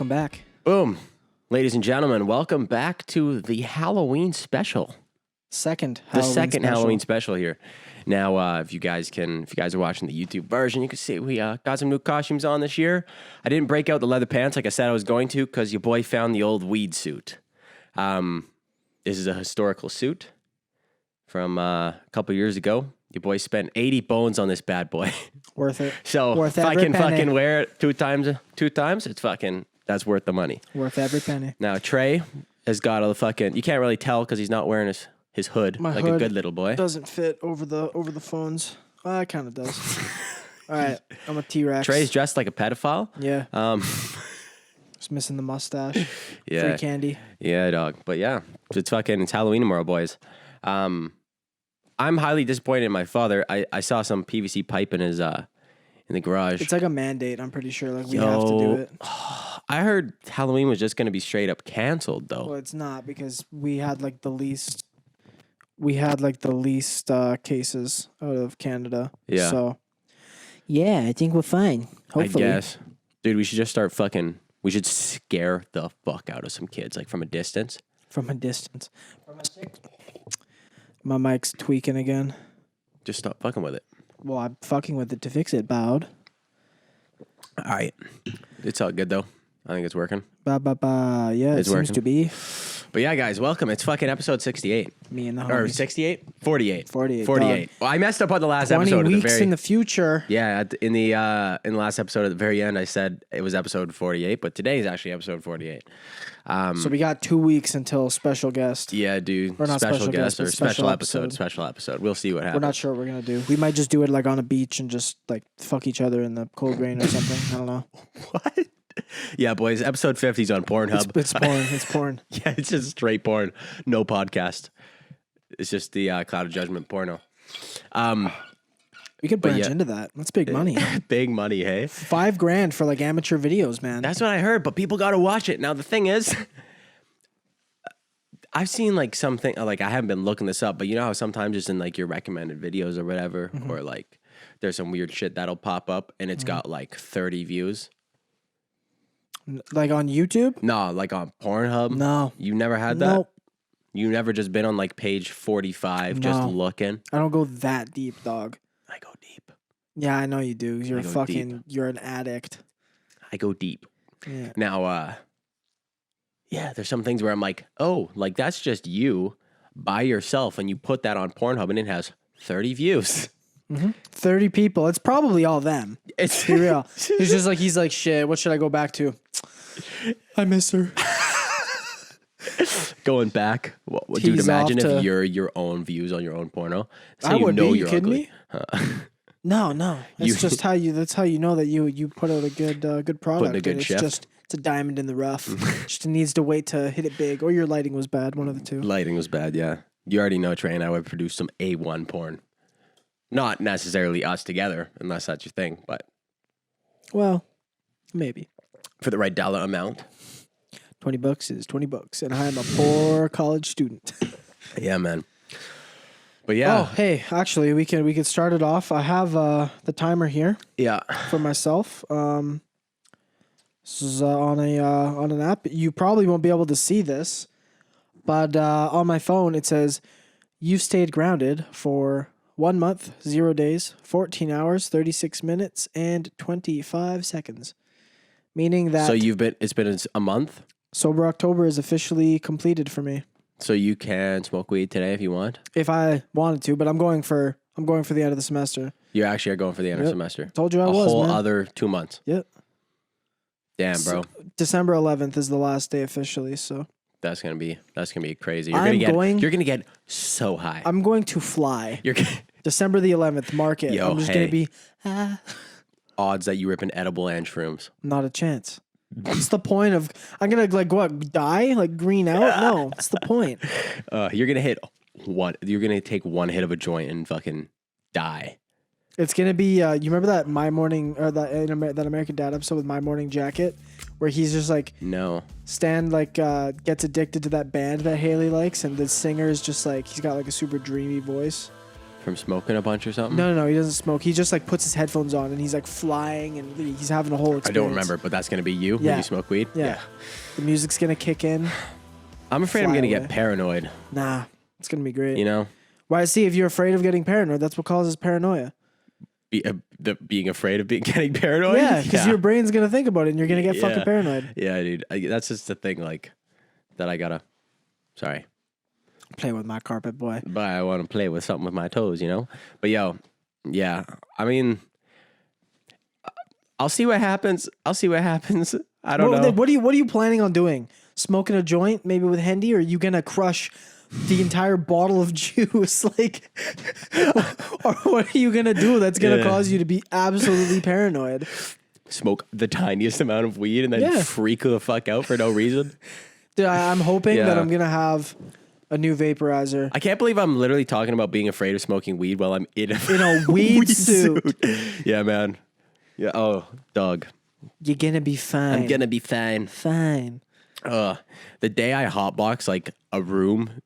Welcome back. Boom. Ladies and gentlemen, welcome back to the Halloween special. Second Halloween special here. Now, if you guys are watching the YouTube version, you can see we got some new costumes on this year. I didn't break out the leather pants like I said I was going to because your boy found the old weed suit. This is a historical suit from a couple years ago. Your boy spent 80 bones on this bad boy. Worth it. So worth if I can penny. fucking wear it two times, it's fucking, that's worth the money. Worth every penny. Now, Trey has got a fucking, you can't really tell because he's not wearing his hood My like hood a good little boy. Doesn't fit over the phones. It kind of does. All right, I'm a T-Rex. Trey's dressed like a pedophile. Yeah. Just missing the mustache. Yeah. Free candy. Yeah, dog. But yeah, it's Halloween tomorrow, boys. I'm highly disappointed in my father. I saw some PVC pipe in his in the garage. It's like a mandate. I'm pretty sure. Like we have to do it. I heard Halloween was just going to be straight up canceled, though. Well, it's not because we had like the least. Cases out of Canada. Yeah. So. Yeah, I think we're fine. Hopefully. I guess, dude, we should just start fucking. We should scare the fuck out of some kids, like from a distance. From a distance. My mic's tweaking again. Just stop fucking with it. Well, I'm fucking with it to fix it, bowed. All right. It's all good, though. I think it's working. Yeah, It's it seems working. to be. But yeah, guys, welcome. It's fucking episode 68. Me and the Or homies. 68? 48. 48. 48. Well, I messed up on the last 20 episode. weeks in the future. Yeah, in the last episode at the very end, I said it was episode 48, but today is actually episode 48. So we got 2 weeks until special guest. Yeah, dude. Or not special guest, or but special special episode. Special episode. We'll see what happens. We're not sure what we're going to do. We might just do it like on a beach and just like fuck each other in the cold rain or something. I don't know. What? Yeah, boys. Episode 50 is on Pornhub. It's porn. It's porn. Yeah, it's just straight porn. No podcast. It's just the Clouded Judgement porno. We could branch into that. That's big money. Big money, hey? $5,000 for like amateur videos, man. That's what I heard, but people got to watch it. Now, the thing is, I've seen like something, like I haven't been looking this up, but you know how sometimes it's in like your recommended videos or whatever, or like there's some weird shit that'll pop up and it's got like 30 views. Like on YouTube? No, like on Pornhub. No. You never had that? Nope. You never just been on like page 45 just looking? I don't go that deep, dog. I go deep. Yeah, I know you do. You're deep. you're an addict. I go deep. Yeah. Now, yeah, there's some things where I'm like, oh, like that's just you by yourself, and you put that on Pornhub, and it has 30 views. 30 people. It's probably all them. It's Be real. He's like, shit, what should I go back to? I miss her. Going back. Dude, Tease imagine off if to- you're your own views on your own porno. I would be. You you're kidding ugly. me? No. It's just how you. That's how you know that you put out a good product. Putting a good and shift. It's a diamond in the rough. Just needs to wait to hit it big, or your lighting was bad. One of the two. Lighting was bad, yeah. You already know Trey and I would produce some A1 porn. Not necessarily us together, unless that's your thing, but Well, maybe. for the right dollar amount. $20 is $20, and I'm a poor college student. Yeah, man. But yeah. Oh, hey, actually, we could start it off. I have the timer here Yeah. for myself. This is on an app. You probably won't be able to see this, but on my phone it says you've stayed grounded for 1 month, 0 days, 14 hours, 36 minutes, and 25 seconds. Meaning that So it's been a month? Sober October is officially completed for me. So you can smoke weed today if you want? If I wanted to, but I'm going for the end of the semester. You actually are going for the end of semester. Told you I a was, whole man. other 2 months. Yep. Damn, bro. December 11th is the last day officially, so That's gonna be crazy. I'm You're gonna get so high. I'm going to fly. You're December the 11th, mark it. Yo, I'm just hey. going to be odds that you rip an edible and shrooms. not a chance. What's the point of I'm going to like what die? Like green out? No, what's the point? You're gonna hit what? You're gonna take one hit of a joint and fucking die. It's going to be you remember that My Morning or that American Dad episode with My Morning Jacket where he's just like No. Stan like gets addicted to that band that Haley likes and the singer is just like he's got like a super dreamy voice. From smoking a bunch or something? No, he doesn't smoke. He just like puts his headphones on and he's like flying and he's having a whole experience. I don't remember, but that's gonna be you when you smoke weed. Yeah. The music's gonna kick in. I'm afraid I'm gonna get paranoid. Nah, it's gonna be great. You know? Why? See, if you're afraid of getting paranoid, that's what causes paranoia. Being afraid of getting paranoid? Yeah, because your brain's gonna think about it and you're gonna get fucking paranoid. Yeah, dude. That's just the thing, like, that I gotta. Sorry. Play with my carpet, boy. But I want to play with something with my toes, you know? But yo, yeah. I mean, I'll see what happens. I don't know. What are you planning on doing? Smoking a joint, maybe with Hendy, or are you gonna crush the entire bottle of juice? Like, or what are you gonna do that's gonna cause you to be absolutely paranoid? Smoke the tiniest amount of weed and then freak the fuck out for no reason. Dude, I'm hoping that I'm gonna have a new vaporizer. I can't believe I'm literally talking about being afraid of smoking weed while I'm in a weed suit. Yeah, man. Yeah. Oh, dog. You're gonna be fine. I'm gonna be fine. Fine. The day I hotbox like a room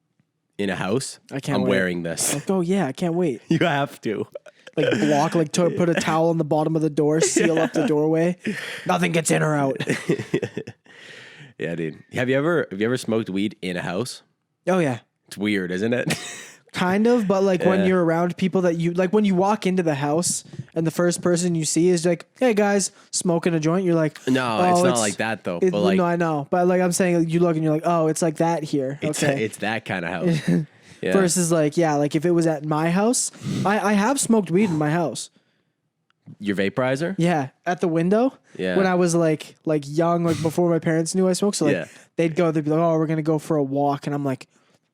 in a house, I'm wearing this. Like, oh yeah, I can't wait. You have to. Like block, like put a towel on the bottom of the door, seal up the doorway. Nothing gets in or out. Yeah, dude. Have you ever smoked weed in a house? Oh yeah. It's weird, isn't it? Kind of, but like when you're around people that you like, when you walk into the house and the first person you see is like, "Hey guys, smoking a joint," you're like, "No, it's not like that though." But like, no, I know, but like I'm saying, you look and you're like, "Oh, it's like that here." Okay, it's that kind of house. Yeah. Versus like, like if it was at my house, I have smoked weed in my house. Your vaporizer? Yeah, at the window. Yeah. When I was like young, like before my parents knew I smoked, so like they'd be like, "Oh, we're gonna go for a walk," and I'm like,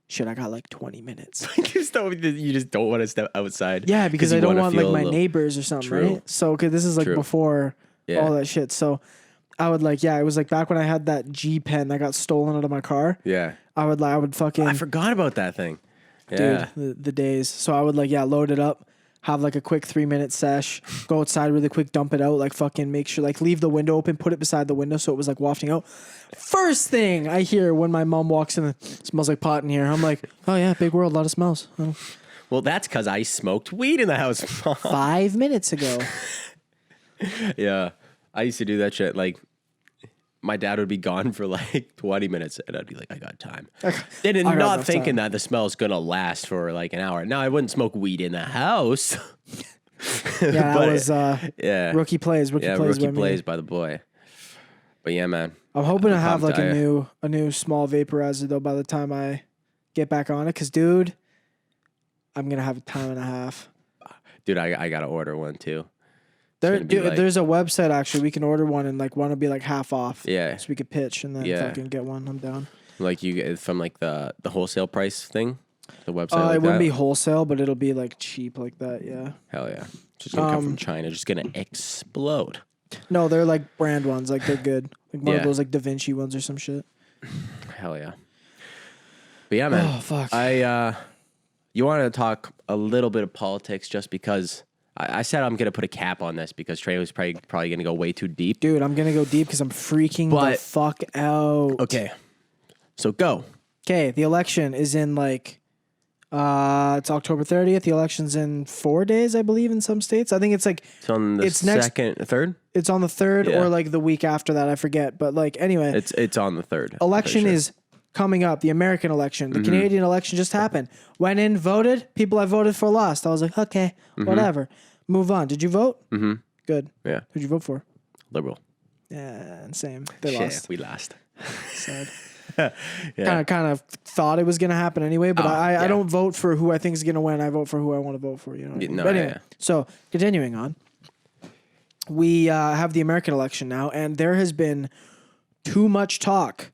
"Shit, I got like 20 minutes." you just don't want to step outside. Yeah, because I don't want like my neighbors or something, right? So this is like before all that shit. So I would like, it was like back when I had that G pen that got stolen out of my car. Yeah. I would fucking. I forgot about that thing. Yeah. Dude, the days. So I would like, load it up, have like a quick 3-minute sesh, go outside really quick, dump it out, like fucking make sure, like leave the window open, put it beside the window so it was like wafting out. First thing I hear when my mom walks in, it smells like pot in here. I'm like, oh yeah, big world, a lot of smells. Oh. Well, that's because I smoked weed in the house 5 minutes ago. Yeah. I used to do that shit. Like, my dad would be gone for like 20 minutes and I'd be like, I got time. Not thinking that the smell's going to last for like an hour. Now, I wouldn't smoke weed in the house. Yeah, that was rookie plays. Rookie plays by the boy. But yeah, man. I'm hoping to have like a new small vaporizer though by the time I get back on it. Cause dude, I'm going to have a time and a half. Dude, I got to order one too. There's a website actually. We can order one and like one will be like half off. Yeah. So we could pitch and then fucking get one. I'm down. Like you get from like the wholesale price thing, the website. It wouldn't be wholesale, but it'll be like cheap like that. Yeah. Hell yeah. Just gonna come from China. Just gonna explode. No, they're like brand ones. Like they're good. Like one of those like Da Vinci ones or some shit. Hell yeah. But yeah, man. Oh fuck. You wanted to talk a little bit of politics just because. I said I'm going to put a cap on this because Trey was probably going to go way too deep. Dude, I'm going to go deep because I'm freaking the fuck out. Okay. So go. Okay, the election is in like, it's October 30th. The election's in 4 days, I believe, in some states. I think it's like... It's on the third? It's on the 3rd or like the week after that. I forget. But like, anyway. It's on the 3rd. Election is coming up. The American election. The Canadian election just happened. Went in, voted. People I voted for lost. I was like, okay, whatever. Move on. Did you vote? Mm-hmm. Good. Yeah. Who'd you vote for? Liberal. Yeah, same. They lost. We lost. Sad. Kind of thought it was going to happen anyway, but I don't vote for who I think is going to win. I vote for who I want to vote for. You know. What I mean? But anyway, so continuing on, we have the American election now, and there has been too much talk,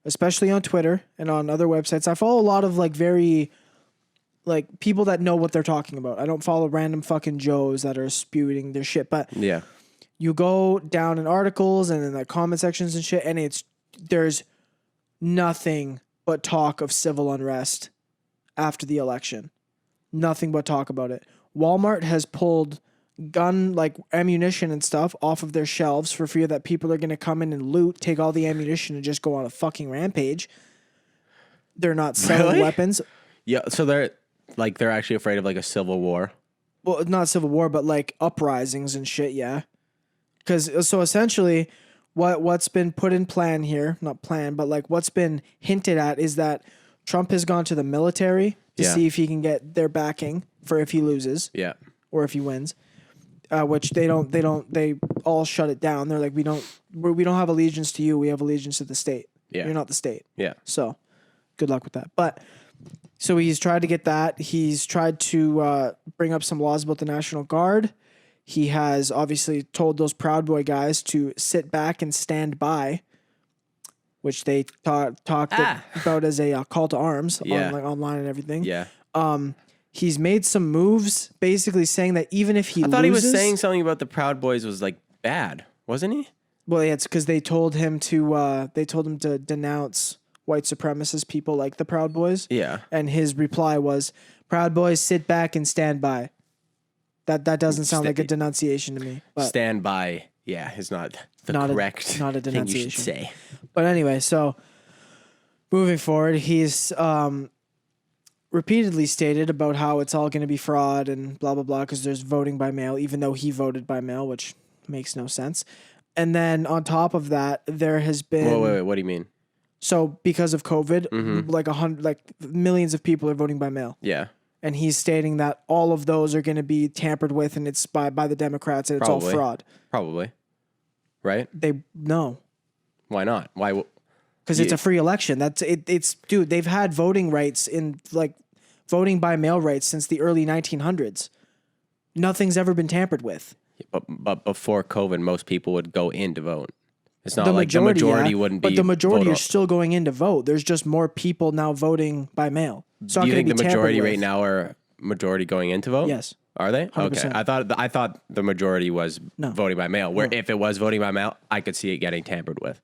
especially on Twitter and on other websites. I follow a lot of like very like people that know what they're talking about. I don't follow random fucking Joes that are spewing their shit, but you go down in articles and in the comment sections and shit, and there's nothing but talk of civil unrest after the election. Nothing but talk about it. Walmart has pulled gun, like ammunition and stuff off of their shelves for fear that people are going to come in and loot, take all the ammunition and just go on a fucking rampage. They're not selling weapons. Yeah, so like they're actually afraid of like a civil war. Well, not civil war, but like uprisings and shit. Yeah, because so essentially, what's been put in plan here, not plan, but like what's been hinted at is that Trump has gone to the military to Yeah. see if he can get their backing for if he loses Yeah. or if he wins. Which they all shut it down. They're like, we don't have allegiance to you. We have allegiance to the state. Yeah. You're not the state. Yeah. So good luck with that. But so he's tried to get that. He's tried to bring up some laws about the National Guard. He has obviously told those Proud Boy guys to sit back and stand by, which they talked about as a call to arms on like online and everything. Yeah. He's made some moves, basically saying that even if he I thought loses, he was saying something about the Proud Boys was like bad, wasn't he? well, yeah, it's because they told him to denounce white supremacist people like the Proud Boys. Yeah. And his reply was, "Proud Boys, sit back and stand by." That doesn't sound like a denunciation to me. But stand by, yeah, is not the correct not a thing you should denunciation. say. But anyway, so moving forward, he's repeatedly stated about how it's all going to be fraud and blah, blah, blah, because there's voting by mail, even though he voted by mail, which makes no sense. And then on top of that, there has been... Wait, what do you mean? So because of COVID, like millions of people are voting by mail. Yeah. And he's stating that all of those are going to be tampered with and it's by the Democrats and it's all fraud. Probably. Right? No. Why not? Why? Because it's a free election. It's dude, they've had voting rights in like voting by mail rights since the early 1900s. Nothing's ever been tampered with. But before COVID, most people would go in to vote. It's not like the majority wouldn't be. But the majority are still going in to vote. There's just more people now voting by mail. Do you think the majority right now are majority going in to vote? Yes. Are they? 100%. Okay. I thought the majority was voting by mail. Where if it was voting by mail, I could see it getting tampered with.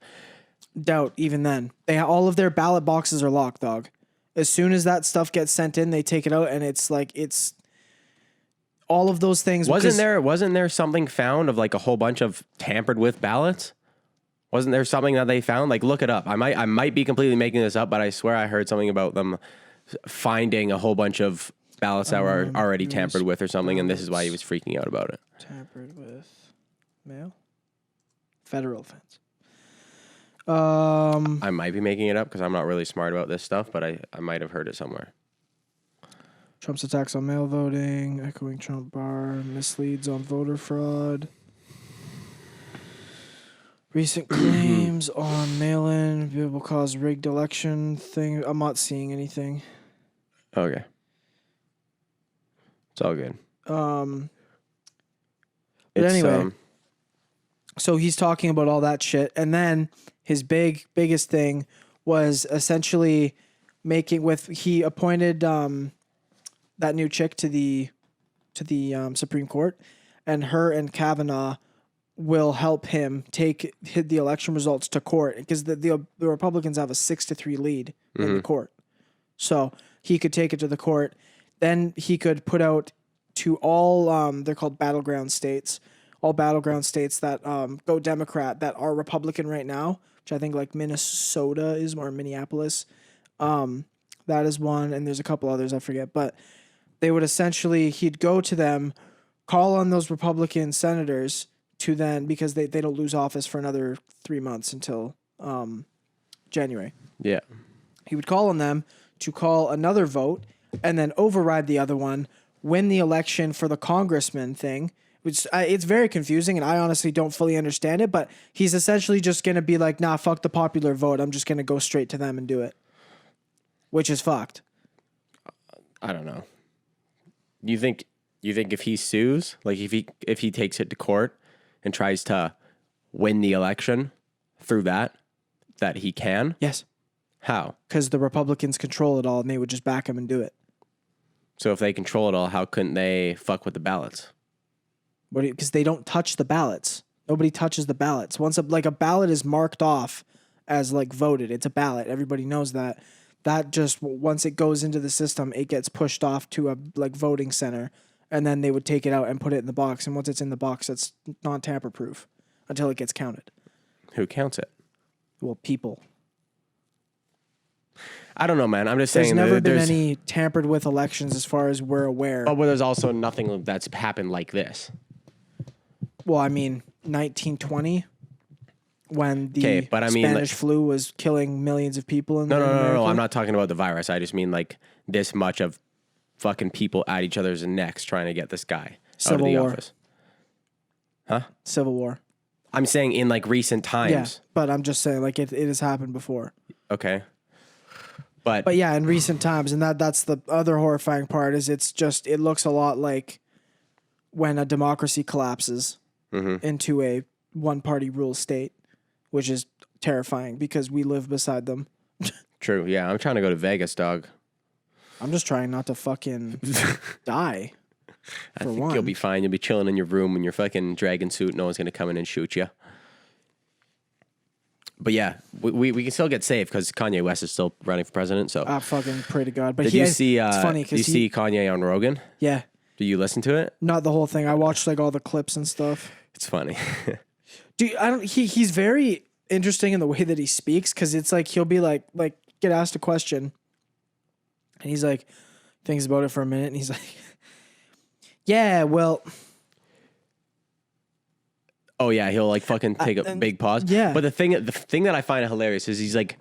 Doubt even then. All of their ballot boxes are locked, dog. As soon as that stuff gets sent in, they take it out, and it's all of those things. Wasn't there something found of like a whole bunch of tampered with ballots? Wasn't there something that they found? Like, look it up. I might be completely making this up, but I swear I heard something about them finding a whole bunch of ballots that were already tampered with or something, and this is why he was freaking out about it. Tampered with mail? Federal offense. I might be making it up because I'm not really smart about this stuff, but I might have heard it somewhere. Trump's attacks on mail voting, echoing Trump bar, misleads on voter fraud. Recent claims on mail-in will cause rigged election thing. I'm not seeing anything. Okay. It's all good. But anyway, so he's talking about all that shit, and then his biggest thing was essentially he appointed that new chick to the Supreme Court, and her and Kavanaugh will help him take the election results to court because the Republicans have a 6-3 lead in the court, so he could take it to the court. Then he could put out to all they're called battleground states, all battleground states that go Democrat that are Republican right now, which I think like Minnesota is, or Minneapolis. That is one, and there's a couple others I forget, but they would he'd go to them, call on those Republican senators to then, because they don't lose office for another 3 months until January. Yeah. He would call on them to call another vote and then override the other one, win the election for the congressman thing, which it's very confusing, and I honestly don't fully understand it, but he's essentially just going to be like, nah, fuck the popular vote. I'm just going to go straight to them and do it, which is fucked. I don't know. You think if he sues, like if he takes it to court and tries to win the election through that he can? Yes. How? Because the Republicans control it all, and they would just back him and do it. So if they control it all, how couldn't they fuck with the ballots? Because they don't touch the ballots. Nobody touches the ballots. Once a ballot is marked off as like voted, it's a ballot. Everybody knows that. That just, once it goes into the system, it gets pushed off to a like voting center, and then they would take it out and put it in the box. And once it's in the box, it's non-tamper proof until it gets counted. Who counts it? Well, people. I don't know, man. I'm just There's saying never been any tampered with elections as far as we're aware. But there's also nothing that's happened like this. Well, I mean, 1920, when the mean, Spanish flu was killing millions of people in No. America. I'm not talking about the virus. I just mean like this much of fucking people at each other's necks trying to get this guy out of the office. Huh? Civil War. I'm saying in like recent times. Yeah, but I'm just saying like it has happened before. Okay. But yeah, in recent times, and that's the other horrifying part is it looks a lot like when a democracy collapses into a one-party rule state, which is terrifying because we live beside them. True. Yeah, I'm trying to go to Vegas, dog. I'm just trying not to fucking die. I think you'll be fine. You'll be chilling in your room in your fucking dragon suit. No one's gonna come in and shoot you. But yeah, we can still get safe because Kanye West is still running for president. So I fucking pray to God. But did you see? It's funny because you see Kanye on Rogan? Yeah. Do you listen to it? Not the whole thing. I watched like all the clips and stuff. It's funny. He's very interesting in the way that he speaks because it's like he'll be like get asked a question, and he's like thinks about it for a minute, and he's like, yeah, well. Oh yeah, he'll like fucking take a big pause. Yeah. But the thing that I find hilarious is he's like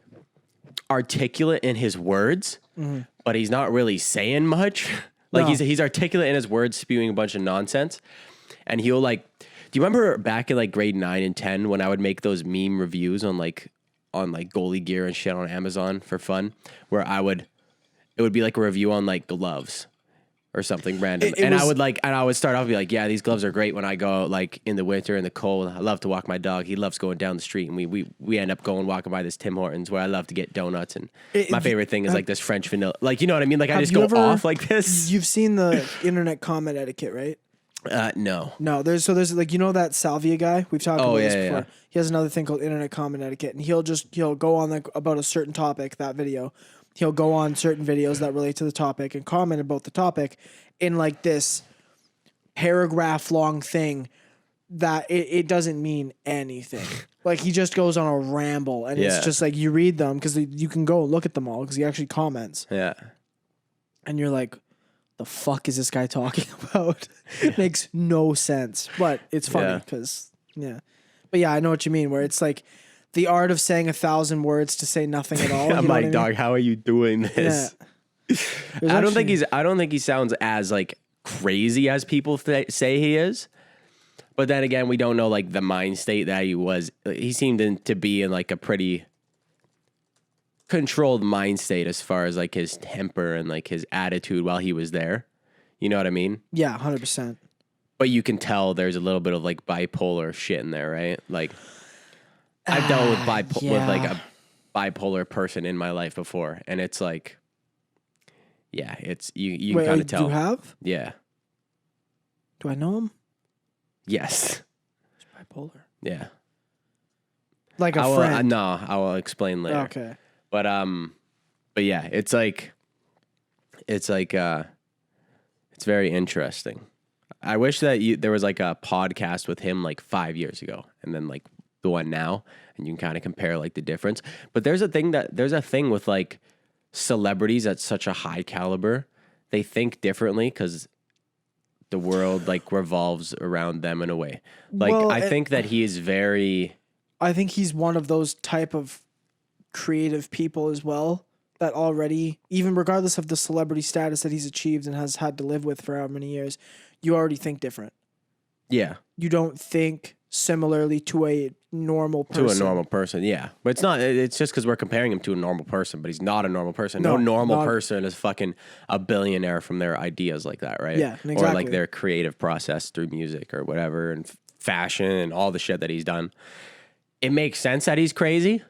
articulate in his words, but he's not really saying much. Like he's articulate in his words, spewing a bunch of nonsense. And he'll like, do you remember back in like grade 9 and 10 when I would make those meme reviews on like goalie gear and shit on Amazon for fun, where it would be like a review on like gloves or something random. I would start off and be like, yeah, these gloves are great when I go out like in the winter in the cold. I love to walk my dog. He loves going down the street, and we end up walking by this Tim Hortons where I love to get donuts. And my favorite thing is like this French vanilla. Like, you know what I mean? Like I just go off like this. You've seen the internet comment etiquette, right? No. No, there's like, you know that Salvia guy? We've talked about this before. Yeah. He has another thing called internet comment etiquette, and he'll go on like about a certain topic, that video. He'll go on certain videos that relate to the topic and comment about the topic in like this paragraph long thing that it doesn't mean anything. Like he just goes on a ramble, and it's just like you read them because you can go look at them all because he actually comments. Yeah. And you're like, the fuck is this guy talking about? It makes no sense, but it's funny because But yeah, I know what you mean. Where it's like the art of saying 1,000 words to say nothing at all. I'm like, dog, how are you doing this? Yeah. I don't think he sounds as like crazy as people say he is. But then again, we don't know like the mind state that he was. He seemed to be in like a pretty controlled mind state as far as like his temper and like his attitude while he was there. You know what I mean? Yeah, 100%. But you can tell there's a little bit of like bipolar shit in there, right? Like I've dealt with with like a bipolar person in my life before, and it's like, yeah, it's you can kind of tell. You have? Yeah. Do I know him? Yes. He's bipolar. Yeah. Like a friend. No, I will explain later. Okay. But yeah, it's very interesting. I wish that there was like a podcast with him like 5 years ago, and then like the one now, and you can kind of compare like the difference. But there's a thing with like celebrities at such a high caliber. They think differently because the world like revolves around them in a way. Like I think that he is very. I think he's one of those type of creative people as well that already, even regardless of the celebrity status that he's achieved and has had to live with for how many years, you already think different. Yeah. You don't think similarly to a normal person. Yeah. But it's just because we're comparing him to a normal person, but he's not a normal person. No normal person is fucking a billionaire from their ideas like that, right? Yeah, exactly. Or like their creative process through music or whatever, and fashion and all the shit that he's done. It makes sense that he's crazy,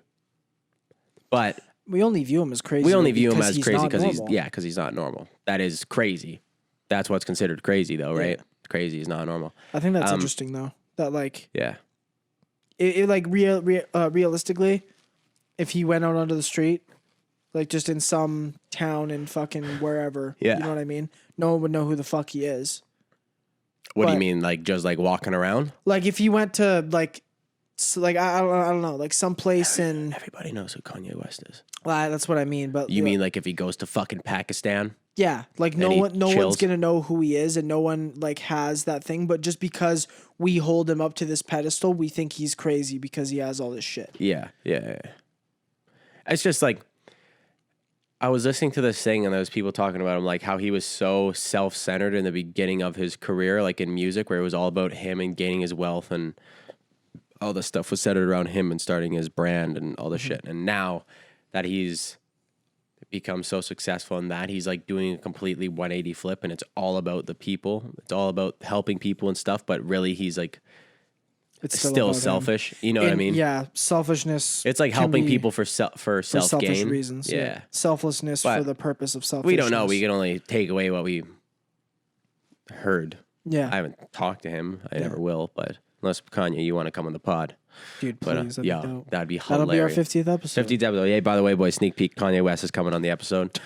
but we only view him as crazy. Because he's not normal. That is crazy. That's what's considered crazy, though, right? Yeah. Crazy is not normal. I think that's interesting, though. That like, realistically, if he went out onto the street, like just in some town in fucking wherever, you know what I mean? No one would know who the fuck he is. What do you mean, like just like walking around? Like if he went to like. So like I don't know, like some place in. Everybody knows who Kanye West is. Well, that's what I mean. But You mean like if he goes to fucking Pakistan? yeah, like no he one's chills? gonna know who he is, and no one like has that thing. But just because we hold him up to this pedestal, we think he's crazy because he has all this shit. Yeah. It's just like, I was listening to this thing and there was people talking about him, like how he was so self-centered in the beginning of his career, like in music, where it was all about him and gaining his wealth, and all the stuff was centered around him and starting his brand and all the shit. And now that he's become so successful in that, he's like doing a completely 180 flip, and it's all about the people. It's all about helping people and stuff, but really he's like, It's still about him. selfish. You know what I mean? Yeah, selfishness. It's like can helping be people for selfish self-gain. reasons. Yeah. Selflessness But for the purpose of selfishness. We don't know. We can only take away what we heard. Yeah, I haven't talked to him. I never will. But unless Kanye, you want to come on the pod, dude, but please. That'd be dope. that'd be That'll be our hilarious. 50th episode. 50th episode. Yeah, by the way, boys, sneak peek. Kanye West is coming on the episode.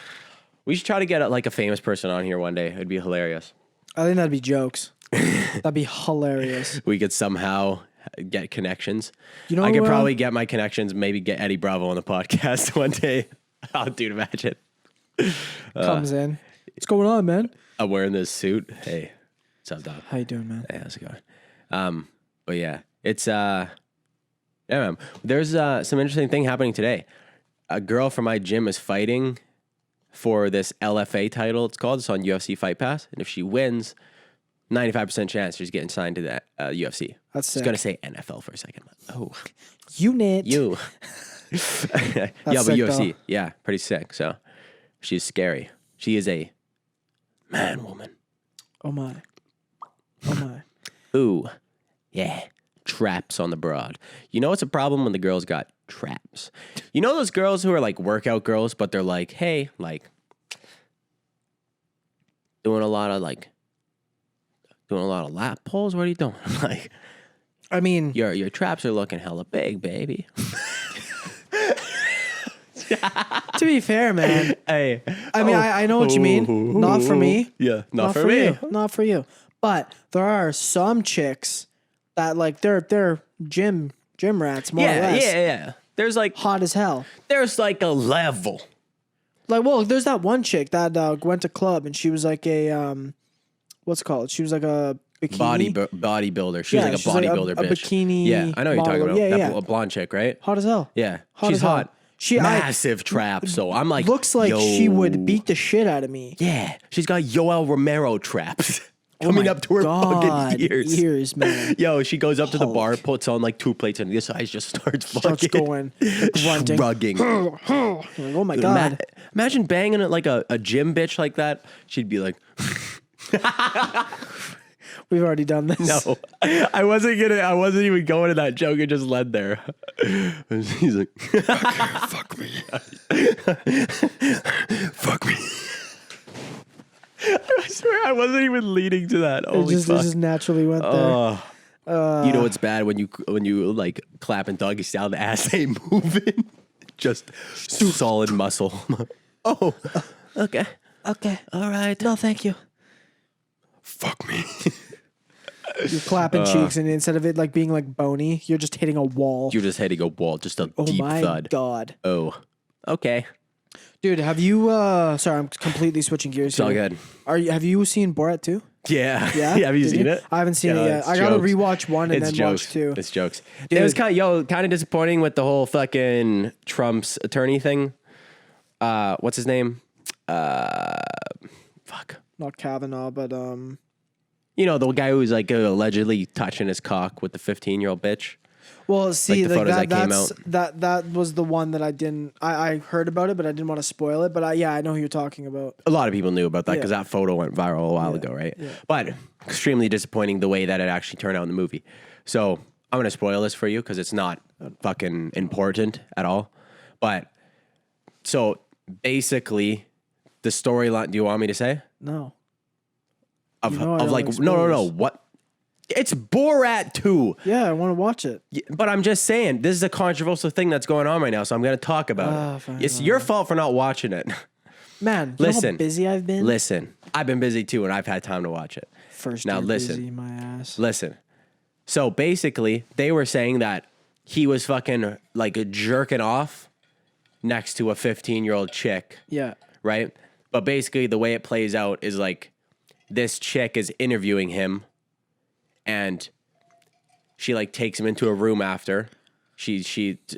We should try to get like a famous person on here one day. It'd be hilarious. I think that'd be jokes. That'd be hilarious. We could somehow get connections. You know, I could probably get my connections. Maybe get Eddie Bravo on the podcast one day. Oh, dude, imagine. Comes in. What's going on, man? I'm wearing this suit. Hey, what's up, dog? How you doing, man? Hey, how's it going? But yeah, it's yeah, man. There's some interesting thing happening today. A girl from my gym is fighting for this LFA title. It's called. It's on UFC Fight Pass, and if she wins, 95% chance she's getting signed to the UFC. That's I sick. was gonna say NFL for a second. Oh, Unit. you. Yeah, but sick, UFC, though. yeah, pretty sick. So she's scary. She is a man woman. Oh my. Oh my. Ooh, yeah. Traps on the broad. You know what's a problem when the girls got traps? You know those girls who are like workout girls, but they're like, hey, like doing a lot of lap pulls. What are you doing? Like, I mean, your traps are looking hella big, baby. to be fair, man. Hey, I mean, I know what you mean. Not for me. Yeah, not for me. you. Not for you. But there are some chicks that like they're gym rats more or less. Yeah. There's like Hot as hell. a level. Like, well, there's that one chick that went to club and she was like a what's it called? She was like a bikini. Bodybuilder. She was like a she's like bodybuilder a bitch. bikini Yeah, I know what you're talking model. about. Yeah, That yeah. blonde chick, right? Hot as hell. Yeah, Hot she's as hell. hot. She Massive trap. So I'm like, looks like yo. she would beat the shit out of me. Yeah, she's got Yoel Romero traps coming up to her fucking ears. man. Yo, she goes up to the bar, puts on like 2 plates, and this eyes just starts Starts fucking going, grunting. shrugging. Like, oh my god. Imagine banging it like a gym bitch like that. She'd be like, We've already done this. no, I wasn't even going to that joke. It just led there. He's like, fuck me. Fuck me. I swear I wasn't even leading to that. It Holy just, fuck. it just naturally went there. You know it's bad when you like clap and doggy style, the ass ain't moving. Just solid muscle. Oh, okay. Okay. All right. No, thank you. Fuck me. You're clapping cheeks, and instead of it like being like bony, you're just hitting a wall. You're just hitting a wall, just a Oh deep my thud. god. Oh, okay. Dude, have you sorry, I'm completely switching gears It's all here. good. Have you seen Borat 2? Yeah. Yeah? Have you Did seen it? I haven't seen it yet. it's I gotta jokes. rewatch one and It's then jokes. watch 2. It's jokes. Dude. It was kind of disappointing with the whole fucking Trump's attorney thing. What's his name? Fuck. Not Kavanaugh, but You know, the guy who was like allegedly touching his cock with the 15-year-old bitch. well, see, the like, photos that came that's that was the one that I heard about it, but I didn't want to spoil it. But I know who you're talking about. A lot of people knew about that because Yeah. that photo went viral a while ago, right? yeah. But extremely disappointing the way that it actually turned out in the movie. So I'm going to spoil this for you because it's not fucking important at all. But so basically, the storyline, do you want me to say? No. Of, You know I of don't like, like no. spoilers. What? It's Borat 2. Yeah, I want to watch it. Yeah, but I'm just saying, this is a controversial thing that's going on right now, so I'm going to talk about it. fine, It's your fault for not watching it. Man, you know Listen. how busy I've been? Listen, I've been busy too, and I've had time to watch it. First Now year listen. busy, my ass. Listen. So basically, they were saying that he was fucking like jerking off next to a 15-year-old chick. Yeah. Right? But basically the way it plays out is like this chick is interviewing him and she like takes him into a room after. She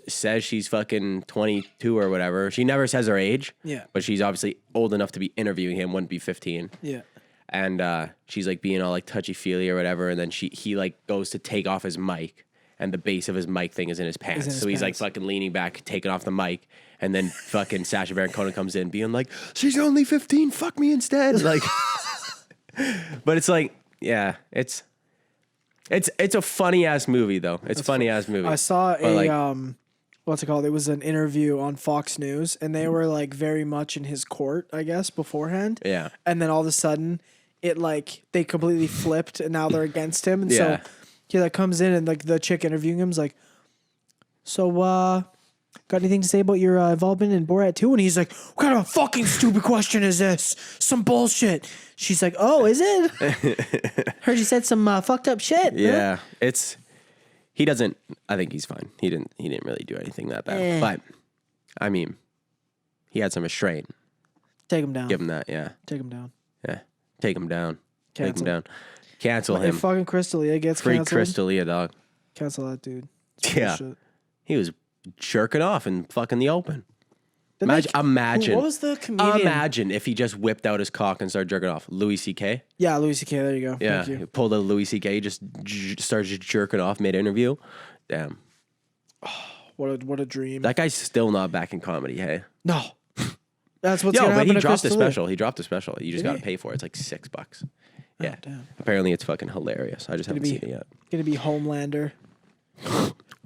says she's fucking 22 or whatever. She never says her age. Yeah. But she's obviously old enough to be interviewing him, wouldn't be 15. Yeah. And she's like being all like touchy-feely or whatever, and then he like goes to take off his mic, and the base of his mic thing is in his pants. So he's like fucking leaning back, taking off the mic, and then fucking Sacha Baron Cohen comes in being like, she's only 15, fuck me instead. Like, but it's like, yeah, it's a funny ass movie though. It's a funny ass movie. I saw But, like, what's it called? It was an interview on Fox News, and they were like very much in his court, I guess, beforehand. Yeah. And then all of a sudden, it like they completely flipped, and now they're against him. And Yeah. so he like comes in, and like the chick interviewing him is like, "So, got anything to say about your involvement in Borat 2?" And he's like, "What kind of a fucking stupid question is this? Some bullshit." She's like, "Oh, is it? Heard you said some fucked up shit." Yeah, he doesn't. I think he's fine. He didn't really do anything that bad. But I mean, he had some restraint. Take him down. Give him that. Yeah, Take him down. yeah. Take him down. Take him Cancel. down. Cancel him. If fucking Crystalia gets Free canceled, Crystalia, dog. cancel that dude. It's Yeah. bullshit. He was jerking off in fucking the open. Didn't Imagine. What was the comedian? Imagine if he just whipped out his cock and started jerking off. Louis C.K. Yeah, Louis C.K. There you go. Yeah, Thank you. he pulled a Louis C.K. Just started just jerking off mid-interview. Damn. What a dream. That guy's still not back in comedy, hey? No. That's what's Yo, gonna but happen he to dropped a Crystalia. special. He dropped a special. You just Did got to he? pay for it. It's like $6. Yeah. damn. Apparently it's fucking hilarious. I just haven't seen it yet. Gonna be Homelander.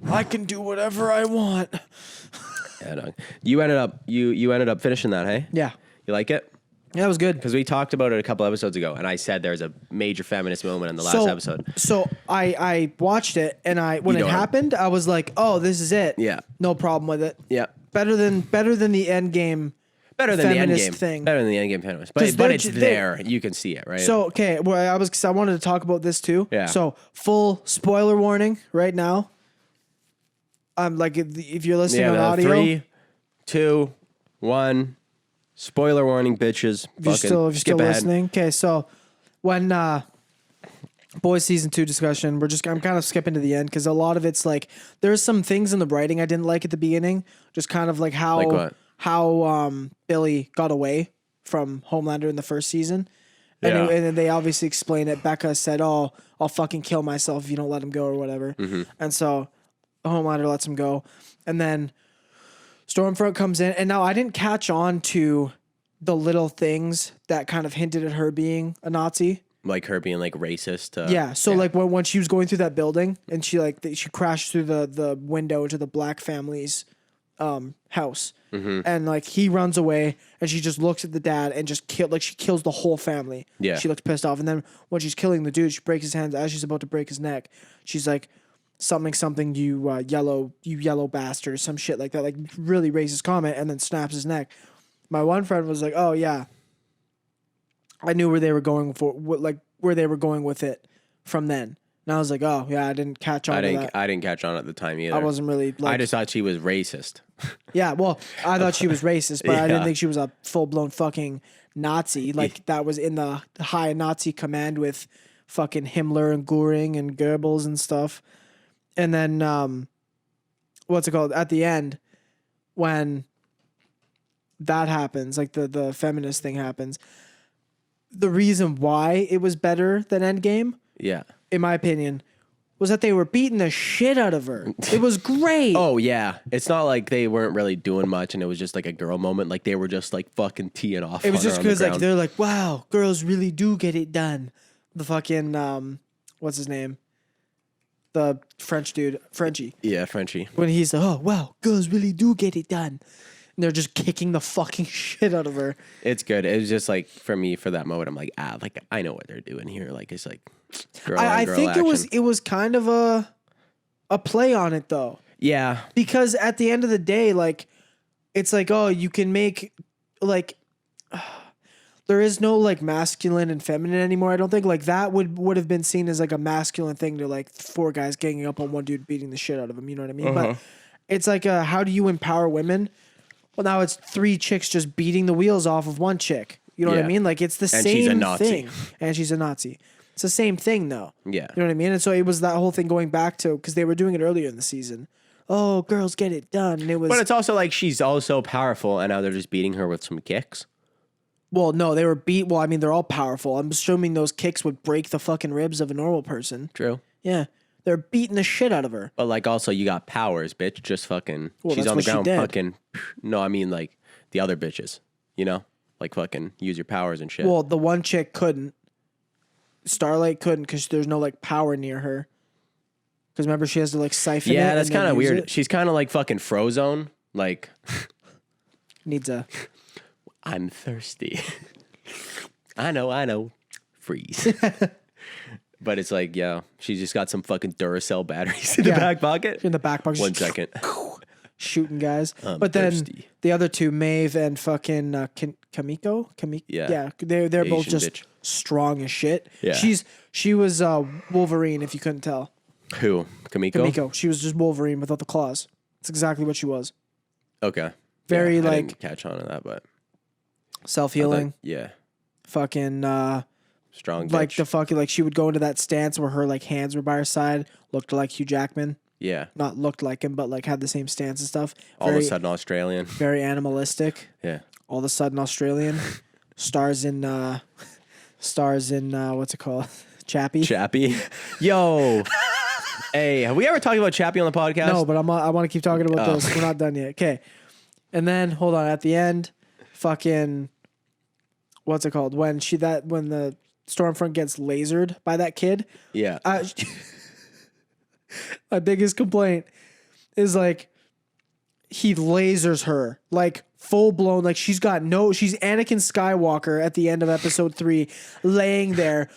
I can do whatever I want. Yeah, dog. You ended up finishing that, hey? Yeah. You like it? Yeah, it was good. Because we talked about it a couple episodes ago, and I said there's a major feminist moment in the last episode. So I watched it, and when You it don't. happened, I was like, "Oh, this is it." Yeah. No problem with it. Yeah. Better than the end game. Better than the feminist endgame thing. Better than the endgame feminist. 'Cause But they're it's ju- they- there. You can see it, right? So okay, well, I wanted to talk about this too. Yeah. So full spoiler warning right now. I'm like, if you're listening on audio, 3, 2, 1. Spoiler warning, bitches. if you're still listening. Okay, so when Boys season 2 discussion, I'm kind of skipping to the end because a lot of it's like there's some things in the writing I didn't like at the beginning, just kind of like how Like what? Billy got away from Homelander in the first season. And, Yeah. and then they obviously explain it. Becca said, "Oh, I'll fucking kill myself if you don't let him go," or whatever. Mm-hmm. And so Homelander lets him go. And then Stormfront comes in. And now I didn't catch on to the little things that kind of hinted at her being a Nazi. Like her being like racist. Yeah. So like when she was going through that building and she she crashed through the window to the black family's house. Mm-hmm. And like he runs away and she just looks at the dad and just she kills the whole family. Yeah. She looks pissed off. And then when she's killing the dude, she breaks his hands as she's about to break his neck. She's like, something, you yellow bastard, some shit like that. Like really racist comment, and then snaps his neck. My one friend was like, "Oh yeah, I knew where they were going where they were going with it from then." And I was like, "Oh yeah, I didn't catch on to that. I didn't catch on at the time either. I wasn't really like." I just thought she was racist. Yeah, well, I thought she was racist, but I didn't Yeah. think she was a full blown fucking Nazi. Like that was in the high Nazi command with fucking Himmler and Goering and Goebbels and stuff. And then what's it called? At the end, when that happens, like the feminist thing happens, the reason why it was better than Endgame, Yeah. in my opinion, was that they were beating the shit out of her. It was great. Oh yeah. It's not like they weren't really doing much and it was just like a girl moment. Like they were just like fucking teeing off. It was on her just on the because like ground. they're like, wow, girls really do get it done. The fucking what's his name? The French dude, Frenchie. Yeah, Frenchie. When he's like, oh wow, girls really do get it done. And they're just kicking the fucking shit out of her. It's good. It was just like for me for that moment, I'm like, like I know what they're doing here. Like it's like girl I on girl think action. it was kind of a play on it though. Yeah. Because at the end of the day, like it's like, oh, you can make like there is no like masculine and feminine anymore. I don't think like that would have been seen as like a masculine thing to like 4 guys ganging up on one dude beating the shit out of him. You know what I mean? But it's like how do you empower women Well, now it's 3 chicks just beating the wheels off of one chick. You know what I Yeah. mean? Like it's the And same she's a Nazi. thing. And she's a Nazi. It's the same thing though. Yeah. You know what I mean? And so it was that whole thing going back to because they were doing it earlier in the season. Oh, girls get it done. And it was But it's also like she's also powerful, and now they're just beating her with some kicks. well, no, they were beat. Well, I mean, they're all powerful. I'm assuming those kicks would break the fucking ribs of a normal person. True. Yeah, they're beating the shit out of her. But like also you got powers, bitch. Just fucking Well, she's that's on the what she ground did. fucking no, I mean like the other bitches, you know? Like fucking use your powers and shit. Well, the one chick couldn't. Starlight couldn't because there's no like power near her. Because remember, she has to like siphon it. yeah, that's and then kind of use weird. it. She's kind of like fucking Frozone. Like Needs a. I'm thirsty. I know. Freeze. But it's like, yeah, she's just got some fucking Duracell batteries in the Yeah. back pocket. In the back pocket. 1 second. Shooting guys. I'm But then thirsty. the other two, Maeve and fucking Kamiko? Yeah. Yeah. They're both Asian just bitch. strong as shit. Yeah. She was Wolverine, if you couldn't tell. Who? Kamiko? Kamiko. She was just Wolverine without the claws. That's exactly what she was. Okay. Very, I like- didn't catch on to that, but Self-healing. yeah, Fucking strong. like bitch. the fucking like she would go into that stance where her like hands were by her side, looked like Hugh Jackman. yeah. Not looked like him, but like had the same stance and stuff. All Very, of a sudden Australian. very animalistic. Yeah. All of a sudden Australian. stars in what's it called? Chappie. Chappie. Yo. Hey, have we ever talked about Chappie on the podcast? No, but I want to keep talking about Oh. this. We're not done yet. Okay. And then hold on, at the end, fucking what's it called? When the Stormfront gets lasered by that kid. Yeah. My biggest complaint is like he lasers her like full blown, like she's Anakin Skywalker at the end of episode 3, laying there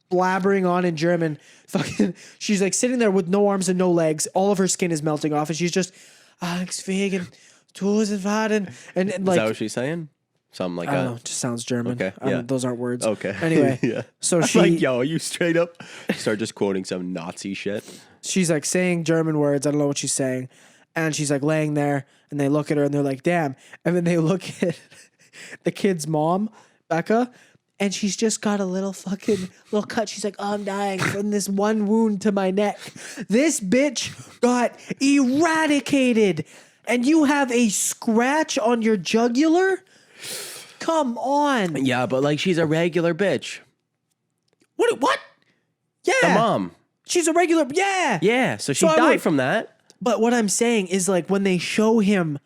blabbering on in German. Fucking, she's like sitting there with no arms and no legs. All of her skin is melting off, and she's just Wegen, Tausendfaden, and Is like that what she's saying? Something like I don't that. know, it just sounds German. Okay, I don't- yeah. those aren't words. Okay. Anyway, yeah. so I'm she like, yo, are you straight up? Start just quoting some Nazi shit. she's like saying German words. I don't know what she's saying. And she's like laying there and they look at her and they're like, damn. And then they look at the kid's mom, Becca, and she's just got a little cut. She's like, oh, I'm dying from this one wound to my neck. This bitch got eradicated. And you have a scratch on your jugular? Come on. Yeah, but like she's a regular bitch. What? Yeah. The mom. She's a regular. Yeah. Yeah, so she So I died would- from that. But what I'm saying is like when they show him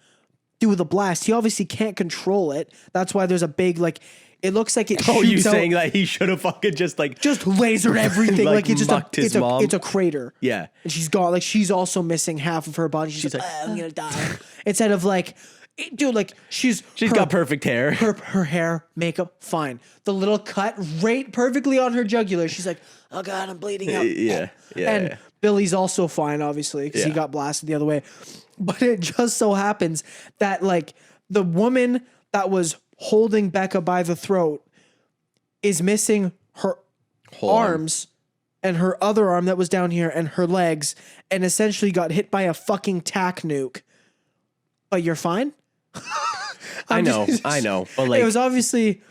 do the blast, he obviously can't control it. That's why there's a big like it looks like it Oh, you shoots out, saying that he should have fucking just lasered everything. like, like it's just mucked his mom? it's a crater. Yeah. And she's got like she's also missing half of her body. She's like, I'm gonna die. Instead of like dude, like she's got perfect hair. her hair, makeup, fine. The little cut right perfectly on her jugular. She's like, oh God, I'm bleeding out. Yeah. And Billy's also fine, obviously, because he Yeah. got blasted the other way. But it just so happens that like the woman that was holding Becca by the throat is missing her Whole arm. arms and her other arm that was down here and her legs, and essentially got hit by a fucking tack nuke. But you're fine? I know. But like It was obviously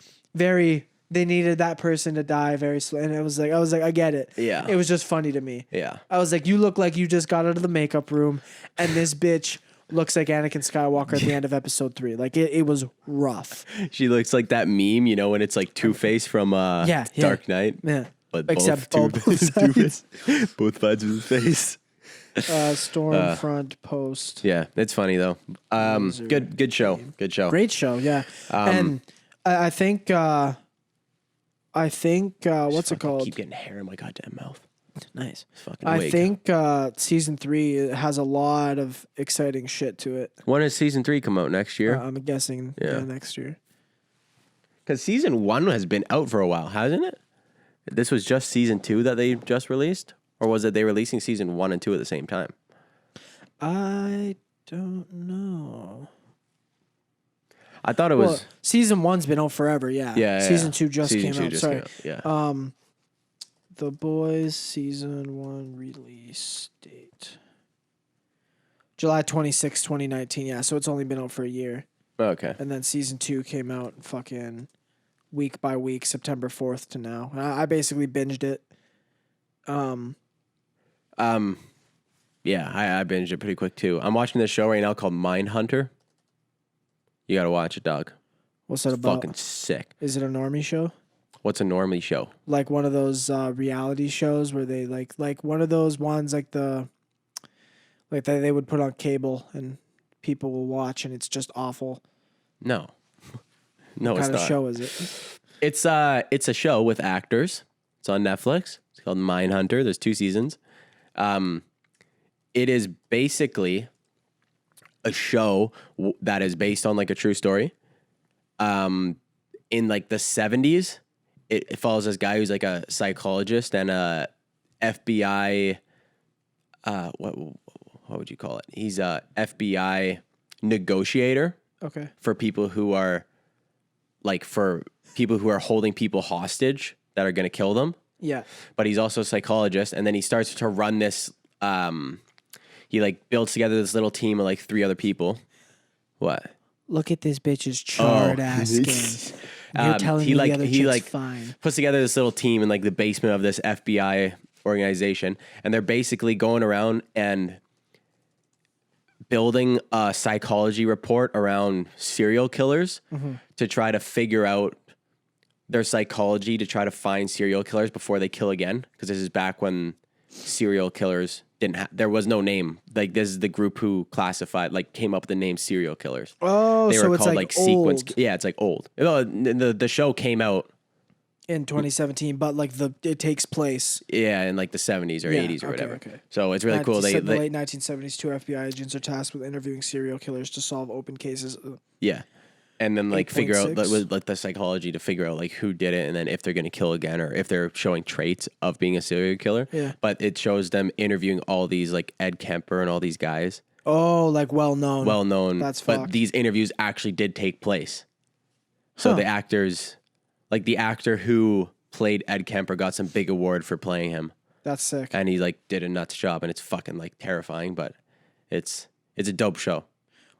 they needed that person to die very slow. And I was like, I get it. Yeah. It was just funny to me. yeah. I was like, you look like you just got out of the makeup room, and this bitch looks like Anakin Skywalker at the end of episode 3. Like it was rough. She looks like that meme, you know, when it's like Two-Face from Yeah. Dark Knight. Yeah. But Except both sides. both sides of his face. Stormfront post. Yeah, it's funny though. Good show. Good show. Great show, yeah. And I think what's it Fucking called? Keep getting hair in my goddamn mouth. Nice. Fucking I wig. think season 3 has a lot of exciting shit to it. When does season 3 come out next year? I'm guessing next year. Because season 1 has been out for a while, hasn't it? This was just season 2 that they just released? Or was it they releasing season 1 and 2 at the same time? I don't know. I thought it was... Well, season 1's been out forever, yeah. Yeah, Season 2 just Season came 2 out. just Sorry. came out, yeah. The Boys season 1 release date. July 26, 2019. Yeah, so it's only been out for a year. Okay. And then season 2 came out fucking week by week, September 4th to now. I basically binged it. Yeah, I binged it pretty quick too. I'm watching this show right now called Mindhunter. You gotta watch it, dog. What's that It's about? fucking sick. Is it a normie show? What's a normie show? Like one of those reality shows where they like one of those ones like that they would put on cable and people will watch and it's just awful. No. No, What it's kind of not. show is it? It's a show with actors. It's on Netflix. It's called Mindhunter. There's 2 seasons. It is basically a show that is based on like a true story. In like the 70s, it follows this guy who's like a psychologist and a FBI. What would you call it? He's a FBI negotiator Okay. for people who are holding people hostage that are going to kill them. Yeah. But he's also a psychologist, and then he starts to run this. He like builds together this little team of like 3 other people. What? Look at this bitch's charred ass skin. You're telling me the other chick's fine. Puts together this little team in like the basement of this FBI organization, and they're basically going around and building a psychology report around serial killers to try to figure out their psychology to try to find serial killers before they kill again. Because this is back when serial killers there was no name. Like this is the group who came up with the name serial killers. Oh, They so were it's called like sequence. old Yeah, it's like old. The show came out. in 2017, but like it takes place. Yeah, in like the 70s or 80s or whatever. Okay. So it's really cool. They They, said in the late 1970s, 2 FBI agents are tasked with interviewing serial killers to solve open cases. yeah. And then like figure out 8.6. like the psychology to figure out like who did it and then if they're going to kill again or if they're showing traits of being a serial killer. Yeah. But it shows them interviewing all these like Ed Kemper and all these guys. Oh, like well known. But That's fucked. these interviews actually did take place. So the actors, like the actor who played Ed Kemper got some big award for playing him. That's sick. And he like did a nuts job and it's fucking like terrifying, but it's a dope show.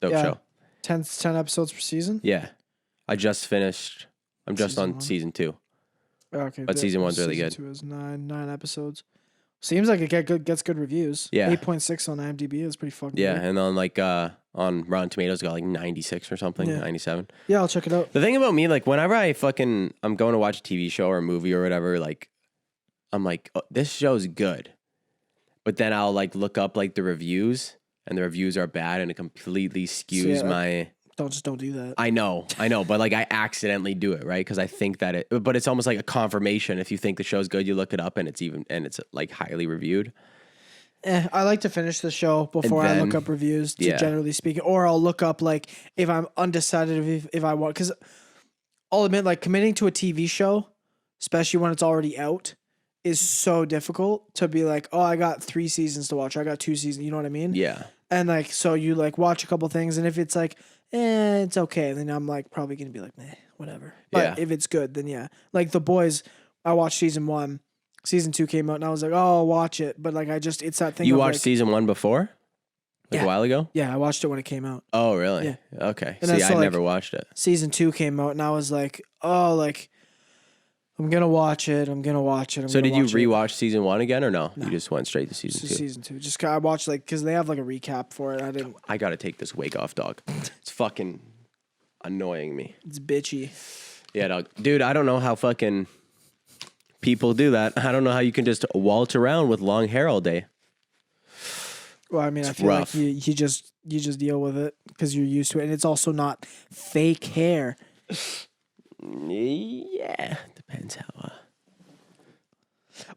Dope show. 10 episodes per season? Yeah. I just finished. I'm just Season on 1? season 2. Okay. But season 1's really good. Season 2 is nine episodes. Seems like it gets good reviews. Yeah. 8.6 on IMDb is pretty fucking Yeah, good. and on like on Rotten Tomatoes it got like 96 or something, Yeah. 97. Yeah, I'll check it out. The thing about me, like whenever I'm going to watch a TV show or a movie or whatever, like I'm like, oh, this show's good. But then I'll like look up like the reviews and the reviews are bad and it completely skews my Don't do that. I know, but like I accidentally do it, right? Because I think that but it's almost like a confirmation. If you think the show's good, you look it up and it's like highly reviewed. I like to finish the show before I look up reviews, generally speaking. Or I'll look up, like, if I'm undecided if I want. Because I'll admit, like, committing to a TV show, especially when it's already out, is so difficult to be like, oh, I got 3 seasons to watch. Or I got 2 seasons. You know what I mean? Yeah. And, like, so you, like, watch a couple things. And if it's like, it's okay, then I'm, like, probably going to be like, whatever. But if it's good, then yeah. Like, The Boys, I watched season 1. Season 2 came out and I was like, oh, I'll watch it. But like, it's that thing. You of watched like, season 1 before? Like a while ago? Yeah, I watched it when it came out. Oh, really? Yeah. Okay. And See, so, I like, never watched it. Season 2 came out and I was like, oh, like, I'm going to watch it. So did you rewatch season 1 again or no? You just went straight to season 2? Season 2. Just, I watched, like, because they have like a recap for it. I got to take this wig off, dog. It's fucking annoying me. It's bitchy. Yeah, dog. Dude, I don't know how fucking people do that. I don't know how you can just waltz around with long hair all day. Well, I mean, I feel rough. like you just deal with it because you're used to it. And it's also not fake hair. Yeah. Depends how.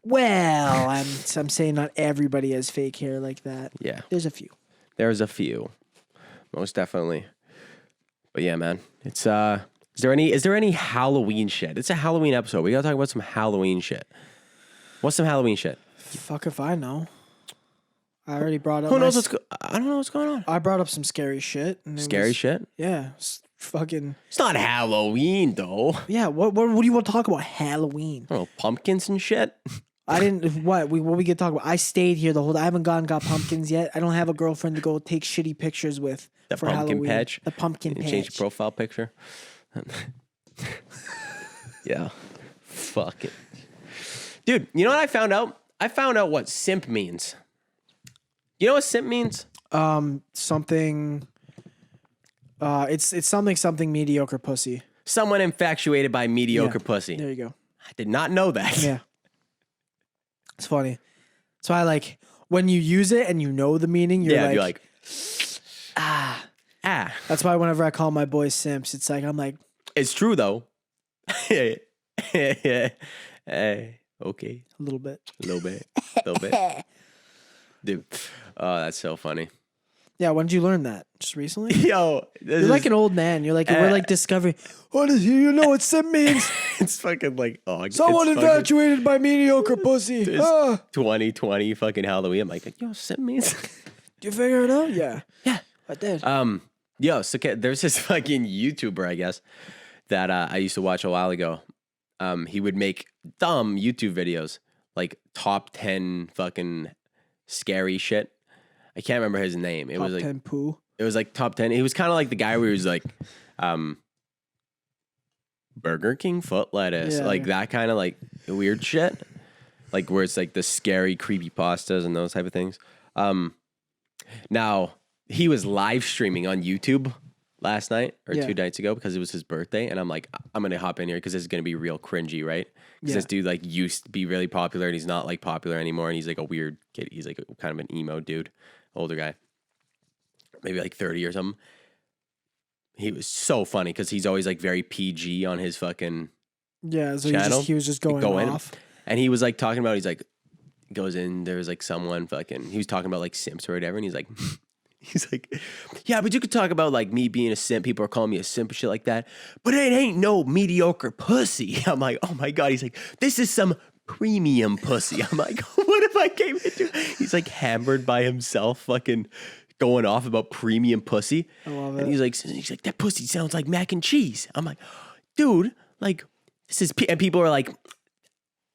Well, I'm saying not everybody has fake hair like that. Yeah. There's a few. There's a few. Most definitely. But yeah, man. It's Is there any Halloween shit? It's a Halloween episode. We gotta talk about some Halloween shit. What's some Halloween shit? Fuck if I know. I already brought up. Who knows I don't know what's going on. I brought up some scary shit. Scary shit? Yeah. Fucking. It's not Halloween though. Yeah. What do you want to talk about? Halloween. I don't know, pumpkins and shit. I didn't. What we could talk about? I stayed here the whole. I haven't gone and got pumpkins yet. I don't have a girlfriend to go take shitty pictures with The for pumpkin Halloween. patch. The pumpkin patch. Change your profile picture. Yeah. Fuck it. Dude, you know what I found out? I found out what simp means. You know what simp means? Something. It's something mediocre pussy. Someone infatuated by mediocre pussy. There you go. I did not know that. Yeah. It's funny. So I like when you use it and you know the meaning, you're like ah. That's why whenever I call my boys simps, it's like I'm like, It's true though. Okay. a little bit. A little bit. Dude. Oh, that's so funny. Yeah, when did you learn that? Just recently? Yo, You're like an old man. You're like we're like discovering. What is you know what simp means? It's fucking like Someone infatuated by mediocre pussy. It's 2020 fucking Halloween. I'm like, yo, simp means. Do you figure it out? Yeah. Yeah, I did. Yo, so there's this fucking YouTuber, I guess, that I used to watch a while ago. He would make dumb YouTube videos, like top 10 fucking scary shit. I can't remember his name. It was like 10 poo. It was like top 10. He was kind of like the guy where he was like, Burger King foot lettuce, like that kind of like weird shit, like where it's like the scary, creepy pastas and those type of things. Now he was live streaming on YouTube last night or 2 nights ago because it was his birthday, and I'm like, I'm gonna hop in here because this is gonna be real cringy, right? Because this dude like used to be really popular and he's not like popular anymore, and he's like a weird kid. He's like kind of an emo dude, older guy, maybe like 30 or something. He was so funny because he's always like very PG on his fucking channel. He was just going off. And he was like talking about, he's like, goes in, there's like someone fucking, he was talking about like simps or whatever. And he's like, yeah, but you could talk about like me being a simp. People are calling me a simp and shit like that. But it ain't no mediocre pussy. I'm like, oh my God. He's like, this is some premium pussy. I'm like, what if I came into? He's like hammered by himself, fucking going off about premium pussy. I love it. And he's like, that pussy sounds like mac and cheese. I'm like, dude, like, this is, and people are like,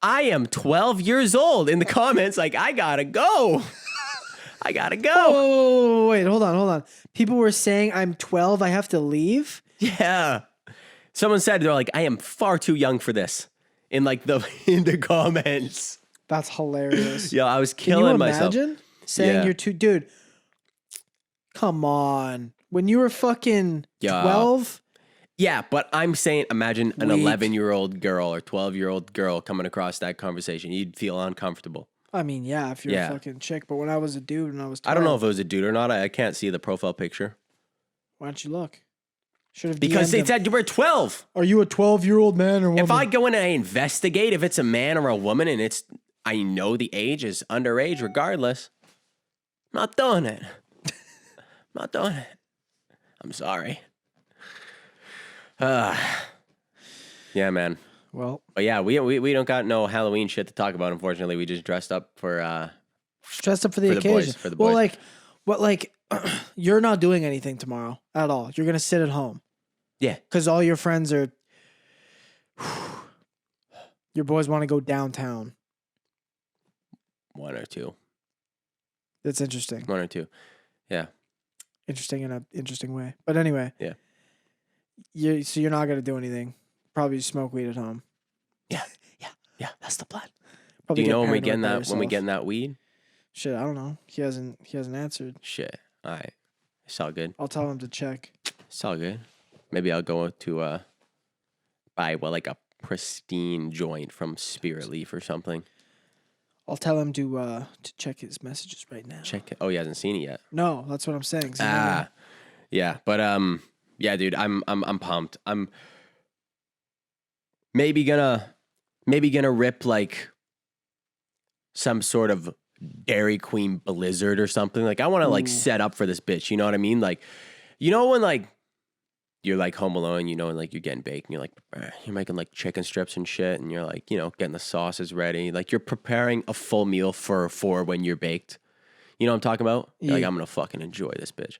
I am 12 years old in the comments. Like, I gotta go. I gotta go. Oh, wait, hold on. People were saying I'm 12. I have to leave. Yeah. Someone said, they're like, I am far too young for this. In like in the comments. That's hilarious. Yeah, I was killing myself. Can you imagine saying you're too, dude? Come on. When you were fucking 12. Yeah, but I'm saying, imagine an 11-year-old girl or 12-year-old girl coming across that conversation. You'd feel uncomfortable. I mean, yeah, if you're a fucking chick. But when I was a dude and I was 12. I don't know if it was a dude or not. I can't see the profile picture. Why don't you look? Should have because they said you were 12. Are you a 12-year-old man or woman? If I go in and I investigate if it's a man or a woman and I know the age is underage regardless, I'm not doing it. Not doing it. I'm sorry. Yeah, man. Well, but yeah, we don't got no Halloween shit to talk about. Unfortunately, we just dressed up for the occasion. For the boys. Well, you're not doing anything tomorrow at all. You're gonna sit at home. Yeah, because all your friends are. Your boys want to go downtown. 1 or 2. That's interesting. 1 or 2. Yeah. Interesting in an interesting way. But anyway. Yeah. So you're not going to do anything. Probably smoke weed at home. Yeah. That's the plan. Probably do you know when we getting that weed? Shit, I don't know. He hasn't answered. Shit. All right. It's all good. I'll tell him to check. It's all good. Maybe I'll go to buy like a pristine joint from Spirit Leaf or something. I'll tell him to check his messages right now. Check it. Oh, he hasn't seen it yet. No, that's what I'm saying. Yeah, but yeah, dude, I'm pumped. I'm maybe gonna rip like some sort of Dairy Queen Blizzard or something. Like I want to like set up for this bitch. You know what I mean? Like, you know when like you're like home alone, you know, and like you're getting baked and you're like, you're making like chicken strips and shit. And you're like, you know, getting the sauces ready. Like you're preparing a full meal for when you're baked. You know what I'm talking about? You're like, I'm going to fucking enjoy this bitch.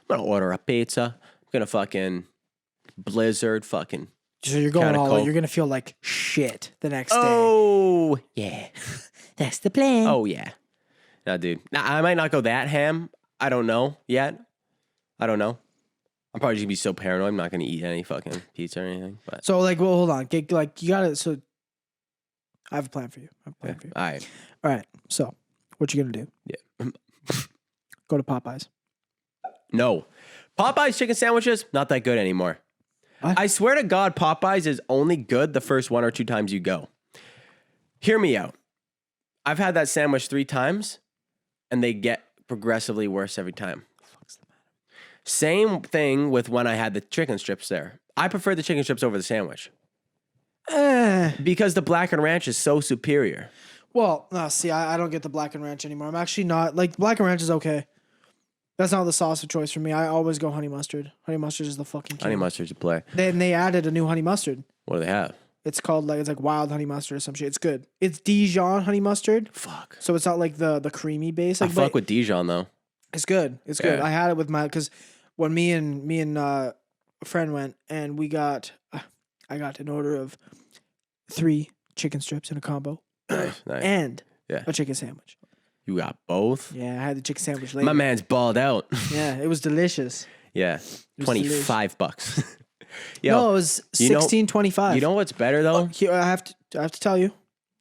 I'm going to order a pizza. I'm going to fucking Blizzard, fucking So you're going Kinda all. cold. You're gonna feel like shit the next day. Oh, yeah. That's the plan. Oh, yeah. No, dude. Now, I might not go that ham. I don't know yet. I don't know. I'm probably just gonna be so paranoid. I'm not gonna eat any fucking pizza or anything. But So like, well, hold on. Get, like, you gotta. So I have a plan for you. all right. All right. So what you gonna do? Yeah. Go to Popeyes. No. Popeyes chicken sandwiches, not that good anymore. What? I swear to God, Popeyes is only good the first 1 or 2 times you go. Hear me out. I've had that sandwich 3 times, and they get progressively worse every time. Same thing with when I had the chicken strips there. I prefer the chicken strips over the sandwich because the black and ranch is so superior. Well, no, see, I don't get the black and ranch anymore. I'm actually not like black and ranch is okay. That's not the sauce of choice for me. I always go honey mustard. Honey mustard is the fucking king. Honey mustard's a play. They added a new honey mustard. What do they have? It's called it's like wild honey mustard or some shit. It's good. It's Dijon honey mustard. Fuck. So it's not like the creamy base. Like, I fuck with Dijon though. It's good. It's good. Yeah. I had it with because when me and a friend went and I got an order of 3 chicken strips in a combo Nice. and Yeah. a chicken sandwich. You got both? Yeah, I had the chicken sandwich later. My man's balled out. Yeah, it was delicious. Yeah. was $25. Yo, No, it was you know- $16.25. you know what's better though? Here, I have to tell you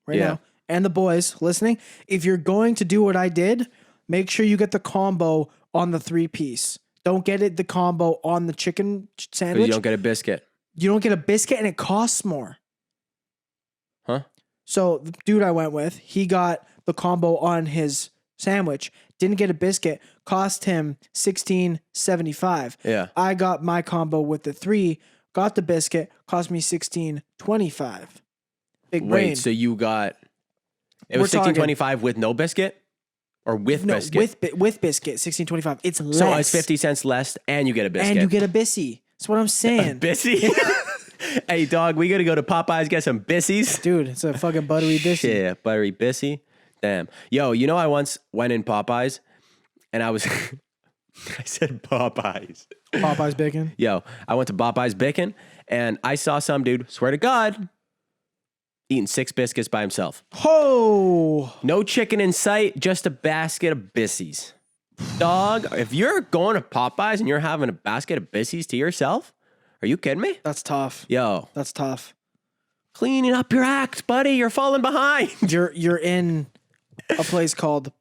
right Yeah. now, and the boys listening, if you're going to do what I did, make sure you get the combo on the 3-piece. Don't get the combo on the chicken Because sandwich. you don't get a biscuit. You don't get a biscuit, and it costs more. Huh? So the dude I went with, he got the combo on his sandwich, didn't get a biscuit, cost him $16.75. Yeah. I got my combo with the 3, got the biscuit, cost me $16.25. Big brain. Wait, so you got it We're was talking- $16.25 with no biscuit? Or with No, biscuit? with biscuit, $16.25. It's less. So it's 50 cents less and you get a biscuit. And you get a bissy. That's what I'm saying. Bissy? Hey dog, we gotta go to Popeyes, get some bissies. Dude, it's a fucking buttery bissy. Yeah, buttery bissy. Damn. Yo, you know I once went in Popeyes and I was I said Popeyes. Bopeyes Bhicken. Yo, I went to Bopeyes Bhicken and I saw some dude, swear to God, eating 6 biscuits by himself. Oh, No chicken in sight, just a basket of bissies. Dog, if you're going to Popeyes and you're having a basket of bissies to yourself, are you kidding me? that's tough. Yo, That's tough. cleaning up your act, buddy. You're falling behind. You're in a place called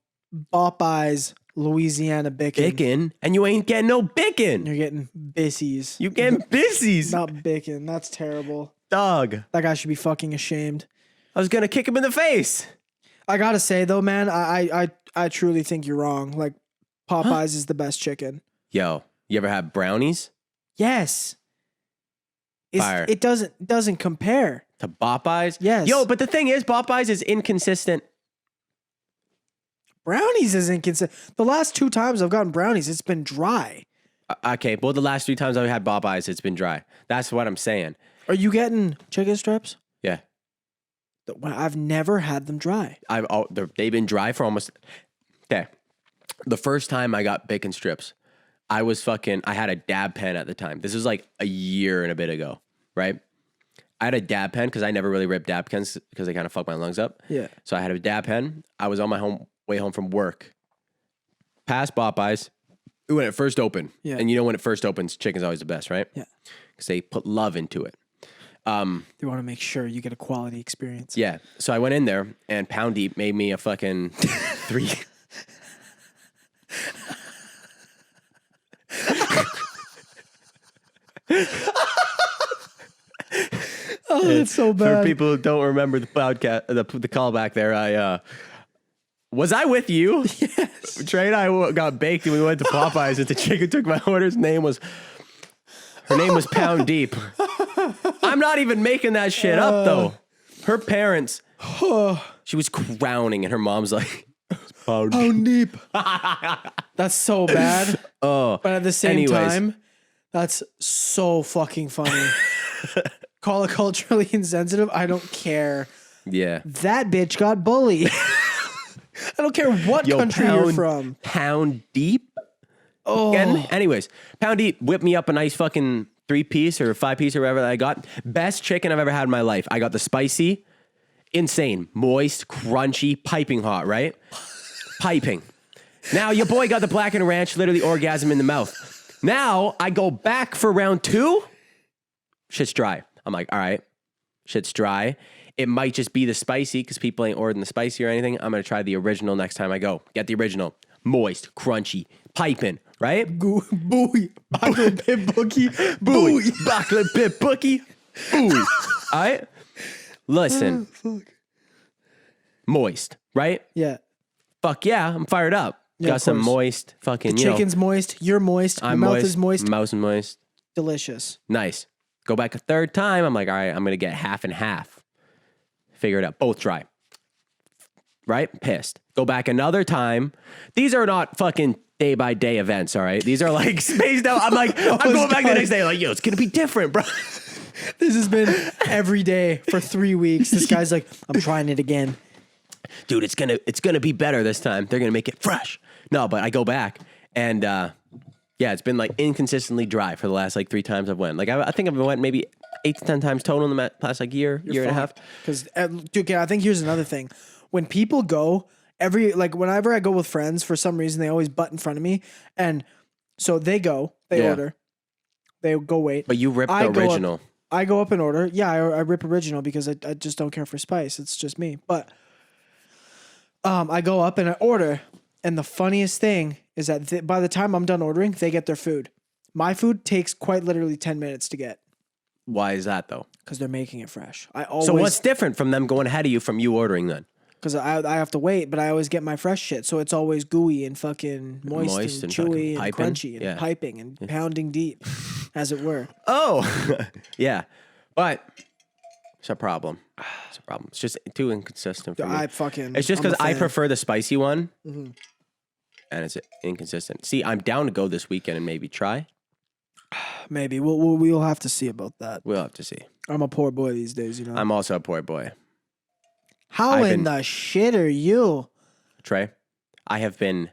Bopeyes, Louisiana Bhicken. Bacon, and you ain't getting no bacon. You're getting bissies. You getting bissies. Not bacon. That's terrible. Dog, That guy should be fucking ashamed. I was gonna kick him in the face. I gotta say though, man, I truly think you're wrong. Like Popeyes is the best chicken. Yo, you ever had brownies Yes. Fire. It doesn't compare. to Popeyes? Yes. Yo, but the thing is, Popeyes is inconsistent. Brownies is inconsistent. The last 2 times I've gotten brownies, it's been dry. Okay, well, the last 3 times I've had Popeyes, it's been dry. That's what I'm saying. Are you getting chicken strips? Yeah. I've never had them dry. They've been dry for almost. Okay. The first time I got bacon strips, I had a dab pen at the time. This was like a year and a bit ago, right? I had a dab pen because I never really ripped dab pens because they kind of fuck my lungs up. Yeah. So I had a dab pen. I was on my way home from work. Past Popeyes when it first opened. Yeah. And you know when it first opens, chicken's always the best, right? Yeah. Because they put love into it. They want to make sure you get a quality experience. Yeah. So I went in there and Pound Deep made me a fucking 3. Oh, that's so For bad. people who don't remember the podcast, the callback there, was I with you? Yes. Trey and I got baked and we went to Popeyes and the chicken took my order. Her name was Pound Deep. I'm not even making that shit up though. Her parents, she was crowning and her mom's like, Pound Deep. Oh, neep. That's so bad. Oh, But at the same anyways. time, that's so fucking funny. Call it culturally insensitive. I don't care. Yeah. That bitch got bullied. I don't care what country you're from. Pound Deep. Oh, Again. Anyways, Pound Deep whipped me up a nice fucking 3-piece or 5-piece or whatever that I got. Best chicken I've ever had in my life. I got the spicy, insane, moist, crunchy, piping hot, right? Piping. Now your boy got the blackened ranch, literally orgasm in the mouth. Now I go back for round 2. Shit's dry. I'm like, all right, shit's dry. It might just be the spicy because people ain't ordering the spicy or anything. I'm going to try the original next time I go. Get the original. Moist, crunchy, piping, right? Booey. Chocolate pit bookie. Booey. Chocolate pit bookie. Booey. All right? Listen. Moist, right? Yeah. Fuck yeah, I'm fired up. Yeah, Got some moist fucking, the chicken's moist. You're moist. I'm Your mouth moist. is moist. Mouth is moist. Delicious. Nice. Go back a third time. I'm like, all right, I'm going to get half and half. Figure it out. Both dry. Right? Pissed. Go back another time. These are not fucking day by day events, all right? These are like spaced out. I'm like, I'm going back the next day. Like, yo, it's going to be different, bro. This has been every day for 3 weeks. This guy's like, I'm trying it again. Dude, it's gonna be better this time. They're gonna make it fresh. No, but I go back and yeah, it's been like inconsistently dry for the last like 3 times I've went. Like I think I've went maybe 8 to 10 times total in the past like year and a half. Because dude, I think here's another thing. When people go whenever I go with friends, for some reason they always butt in front of me, and so they order, they go wait. But you rip the original. I go up and order. Yeah, I rip original because I just don't care for spice. It's just me. But I go up and I order, and the funniest thing is that by the time I'm done ordering, they get their food. My food takes quite literally 10 minutes to get. Why is that though? Because they're making it fresh. So what's different from them going ahead of you from you ordering then? Because I have to wait, but I always get my fresh shit, so it's always gooey and fucking moist and chewy and crunchy and piping and pounding deep, as it were. Oh, yeah, but it's a problem. It's a problem. It's just too inconsistent for me. It's just because I prefer the spicy one, and it's inconsistent. See, I'm down to go this weekend and maybe try. Maybe we'll have to see about that. We'll have to see. I'm a poor boy these days, you know. I'm also a poor boy. How in the shit are you? Trey, I have been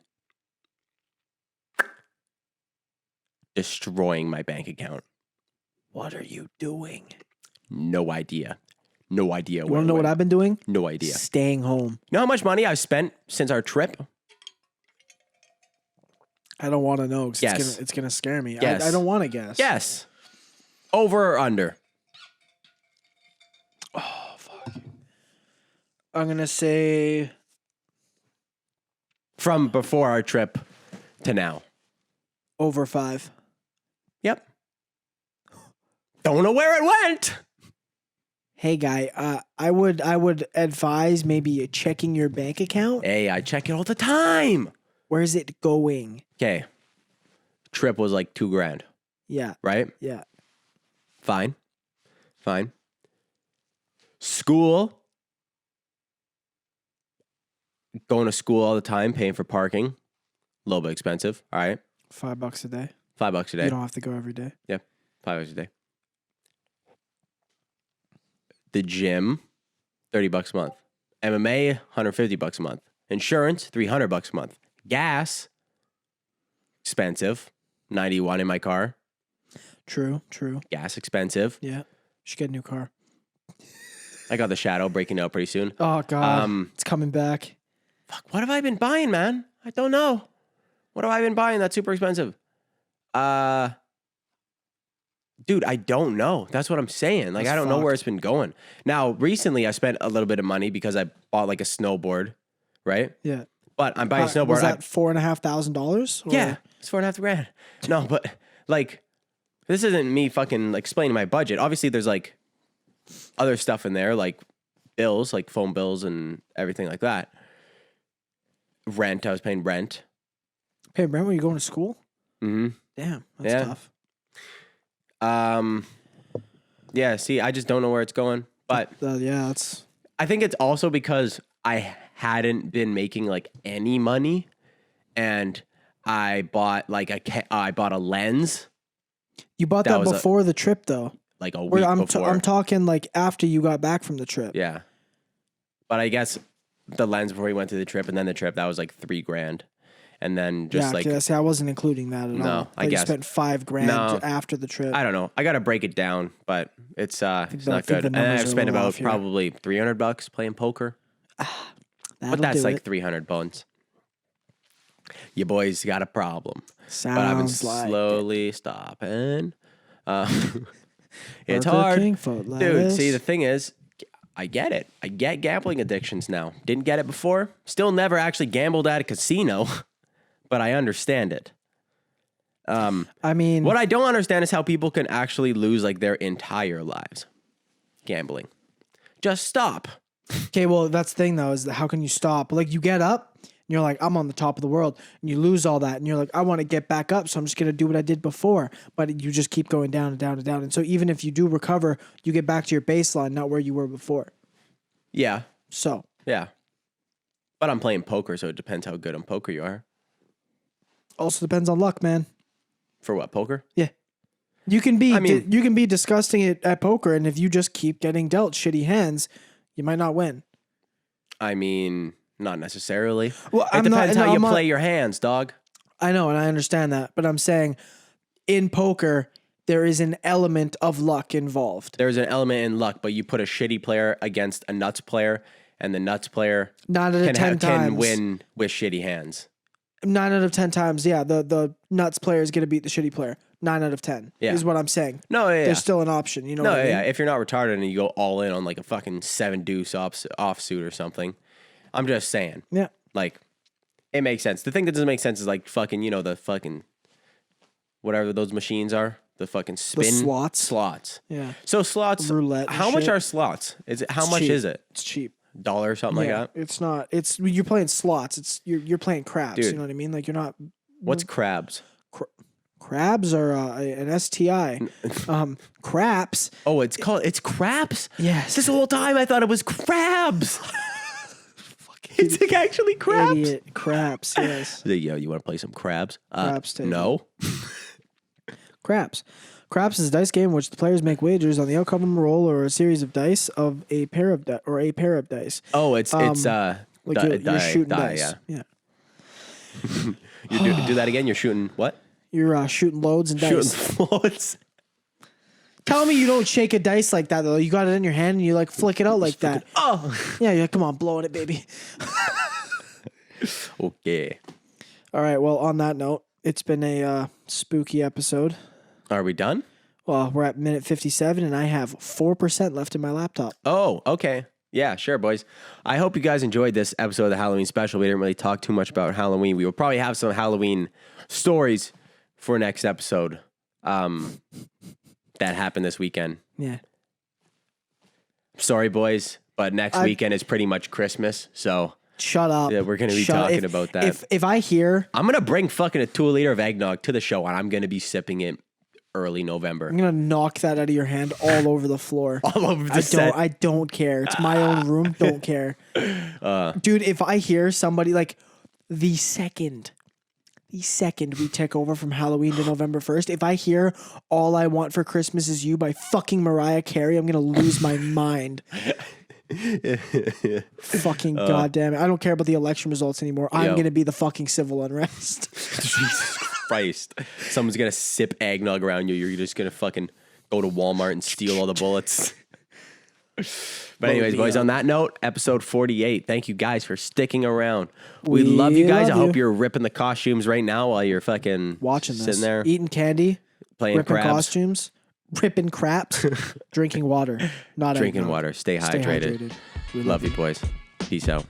destroying my bank account. What are you doing? No idea. No idea. You want to know what I've been doing? No idea. Staying home. You know how much money I've spent since our trip? I don't want to know because it's gonna scare me. I don't want to guess. Yes. Over or under? Oh, fuck. I'm going to say... From before our trip to now. Over 5. Yep. Don't know where it went. Hey, guy, I would advise maybe checking your bank account. Hey, I check it all the time. Where's it going? Okay. Trip was like $2,000. Yeah. Right? Yeah. Fine. School. Going to school all the time, paying for parking. A little bit expensive. All right. $5 a day. $5 a day. You don't have to go every day. Yeah. $5 a day. The gym, $30 a month. MMA, $150 a month. Insurance, $300 a month. Gas, expensive. 91 in my car. True. Gas expensive. Yeah. You should get a new car. I got the Shadow breaking out pretty soon. Oh, God. It's coming back. Fuck, what have I been buying, man? I don't know. What have I been buying that's super expensive? Dude, I don't know. That's what I'm saying. Like, I don't know where it's been going. Now, recently, I spent a little bit of money because I bought like a snowboard, right? Yeah. But I'm buying a snowboard. Was that $4,500? Yeah, it's $4,500. No, but like, this isn't me fucking like explaining my budget. Obviously, there's like other stuff in there, like bills, like phone bills and everything like that. Rent, I was paying rent. Pay rent when you're going to school? Mm-hmm. Damn, that's tough. Yeah, see, I just don't know where it's going. But yeah, that's... I think it's also because I hadn't been making like any money, and I bought like I bought a lens. You bought that before the trip, though. Like a week before. I'm talking like after you got back from the trip. Yeah, but I guess the lens before we went to the trip and then the trip, that was like $3,000, and then just see, I wasn't including that at all. I guess you spent $5,000 after the trip. I don't know. I got to break it down, but it's not good. And I've spent about probably $300 playing poker. But that's like 300 bones. You boys got a problem. Sounds but I've been like slowly stopping. It's hard. Dude, see, the thing is, I get it. I get gambling addictions now. Didn't get it before. Still never actually gambled at a casino, but I understand it. I mean, what I don't understand is how people can actually lose like their entire lives gambling. Just stop. Okay, well, that's the thing though, is that how can you stop? Like you get up and you're like, I'm on the top of the world, and you lose all that, and you're like, I want to get back up, so I'm just gonna do what I did before. But you just keep going down and down and down. And so even if you do recover, you get back to your baseline, not where you were before. Yeah. So. Yeah. But I'm playing poker, so it depends how good on poker you are. Also depends on luck, man. For what, poker? Yeah. You can be disgusting at poker, and if you just keep getting dealt shitty hands, you might not win. I mean, not necessarily. Well, it depends how you play your hands, dog. I know, and I understand that, but I'm saying in poker, there is an element of luck involved. There's an element in luck, but you put a shitty player against a nuts player, and the nuts player can win with shitty hands. 9 out of 10 times, yeah, the nuts player is going to beat the shitty player. 9 out of 10 is what I'm saying. No, yeah. There's still an option, you know what I mean? Yeah. If you're not retarded and you go all in on like a fucking 7-deuce offsuit or something, I'm just saying. Yeah. Like, it makes sense. The thing that doesn't make sense is like fucking, the fucking, whatever those machines are. The fucking spin. The slots. Slots. Yeah. So slots. Roulette. How much are slots? How much is it? It's cheap. $1 or something like that? It's not. It's you're playing slots. You're playing craps. Dude. You know what I mean? Like you're not. What's crabs? Crabs are an STI. Craps. Oh, it's craps? Yes. This whole time I thought it was crabs. It's like actually crabs. Idiot. Craps. Yes. Yo, you want to play some crabs? Craps table. No. Craps. Craps is a dice game in which the players make wagers on the outcome of a roll or a series of dice of a pair of dice. Oh, it's you're shooting dice. Yeah. You do that again. You're shooting what? You're shooting loads and dice. Shooting loads. Tell me you don't shake a dice like that though. You got it in your hand and you like flick it out like that. Oh, yeah. You're like, come on, blowing it, baby. Okay. All right. Well, on that note, it's been a spooky episode. Are we done? Well, we're at minute 57, and I have 4% left in my laptop. Oh, okay. Yeah, sure, boys. I hope you guys enjoyed this episode of the Halloween special. We didn't really talk too much about Halloween. We will probably have some Halloween stories for next episode that happened this weekend. Yeah. Sorry, boys, but next weekend is pretty much Christmas, so... Shut up. Yeah, we're going to be talking about that. If I hear... I'm going to bring fucking a 2-liter of eggnog to the show, and I'm going to be sipping it early November. I'm going to knock that out of your hand all over the floor. All over the set. I don't care. It's my own room. Don't care. Dude, if I hear somebody like the second we take over from Halloween to November 1st, if I hear All I Want for Christmas Is You by fucking Mariah Carey, I'm going to lose my mind. Fucking goddamn it. I don't care about the election results anymore. I'm going to be the fucking civil unrest. Jesus Christ. Someone's going to sip eggnog around you. You're just going to fucking go to Walmart and steal all the bullets. But anyways, boys, on that note, episode 48. Thank you guys for sticking around. We love you guys. I hope you're ripping the costumes right now while you're fucking watching this. Sitting there. Eating candy. Playing ripping crabs. Costumes. Ripping craps. Drinking water. Not drinking eggnog. water. Stay hydrated. We love you, boys. Peace out.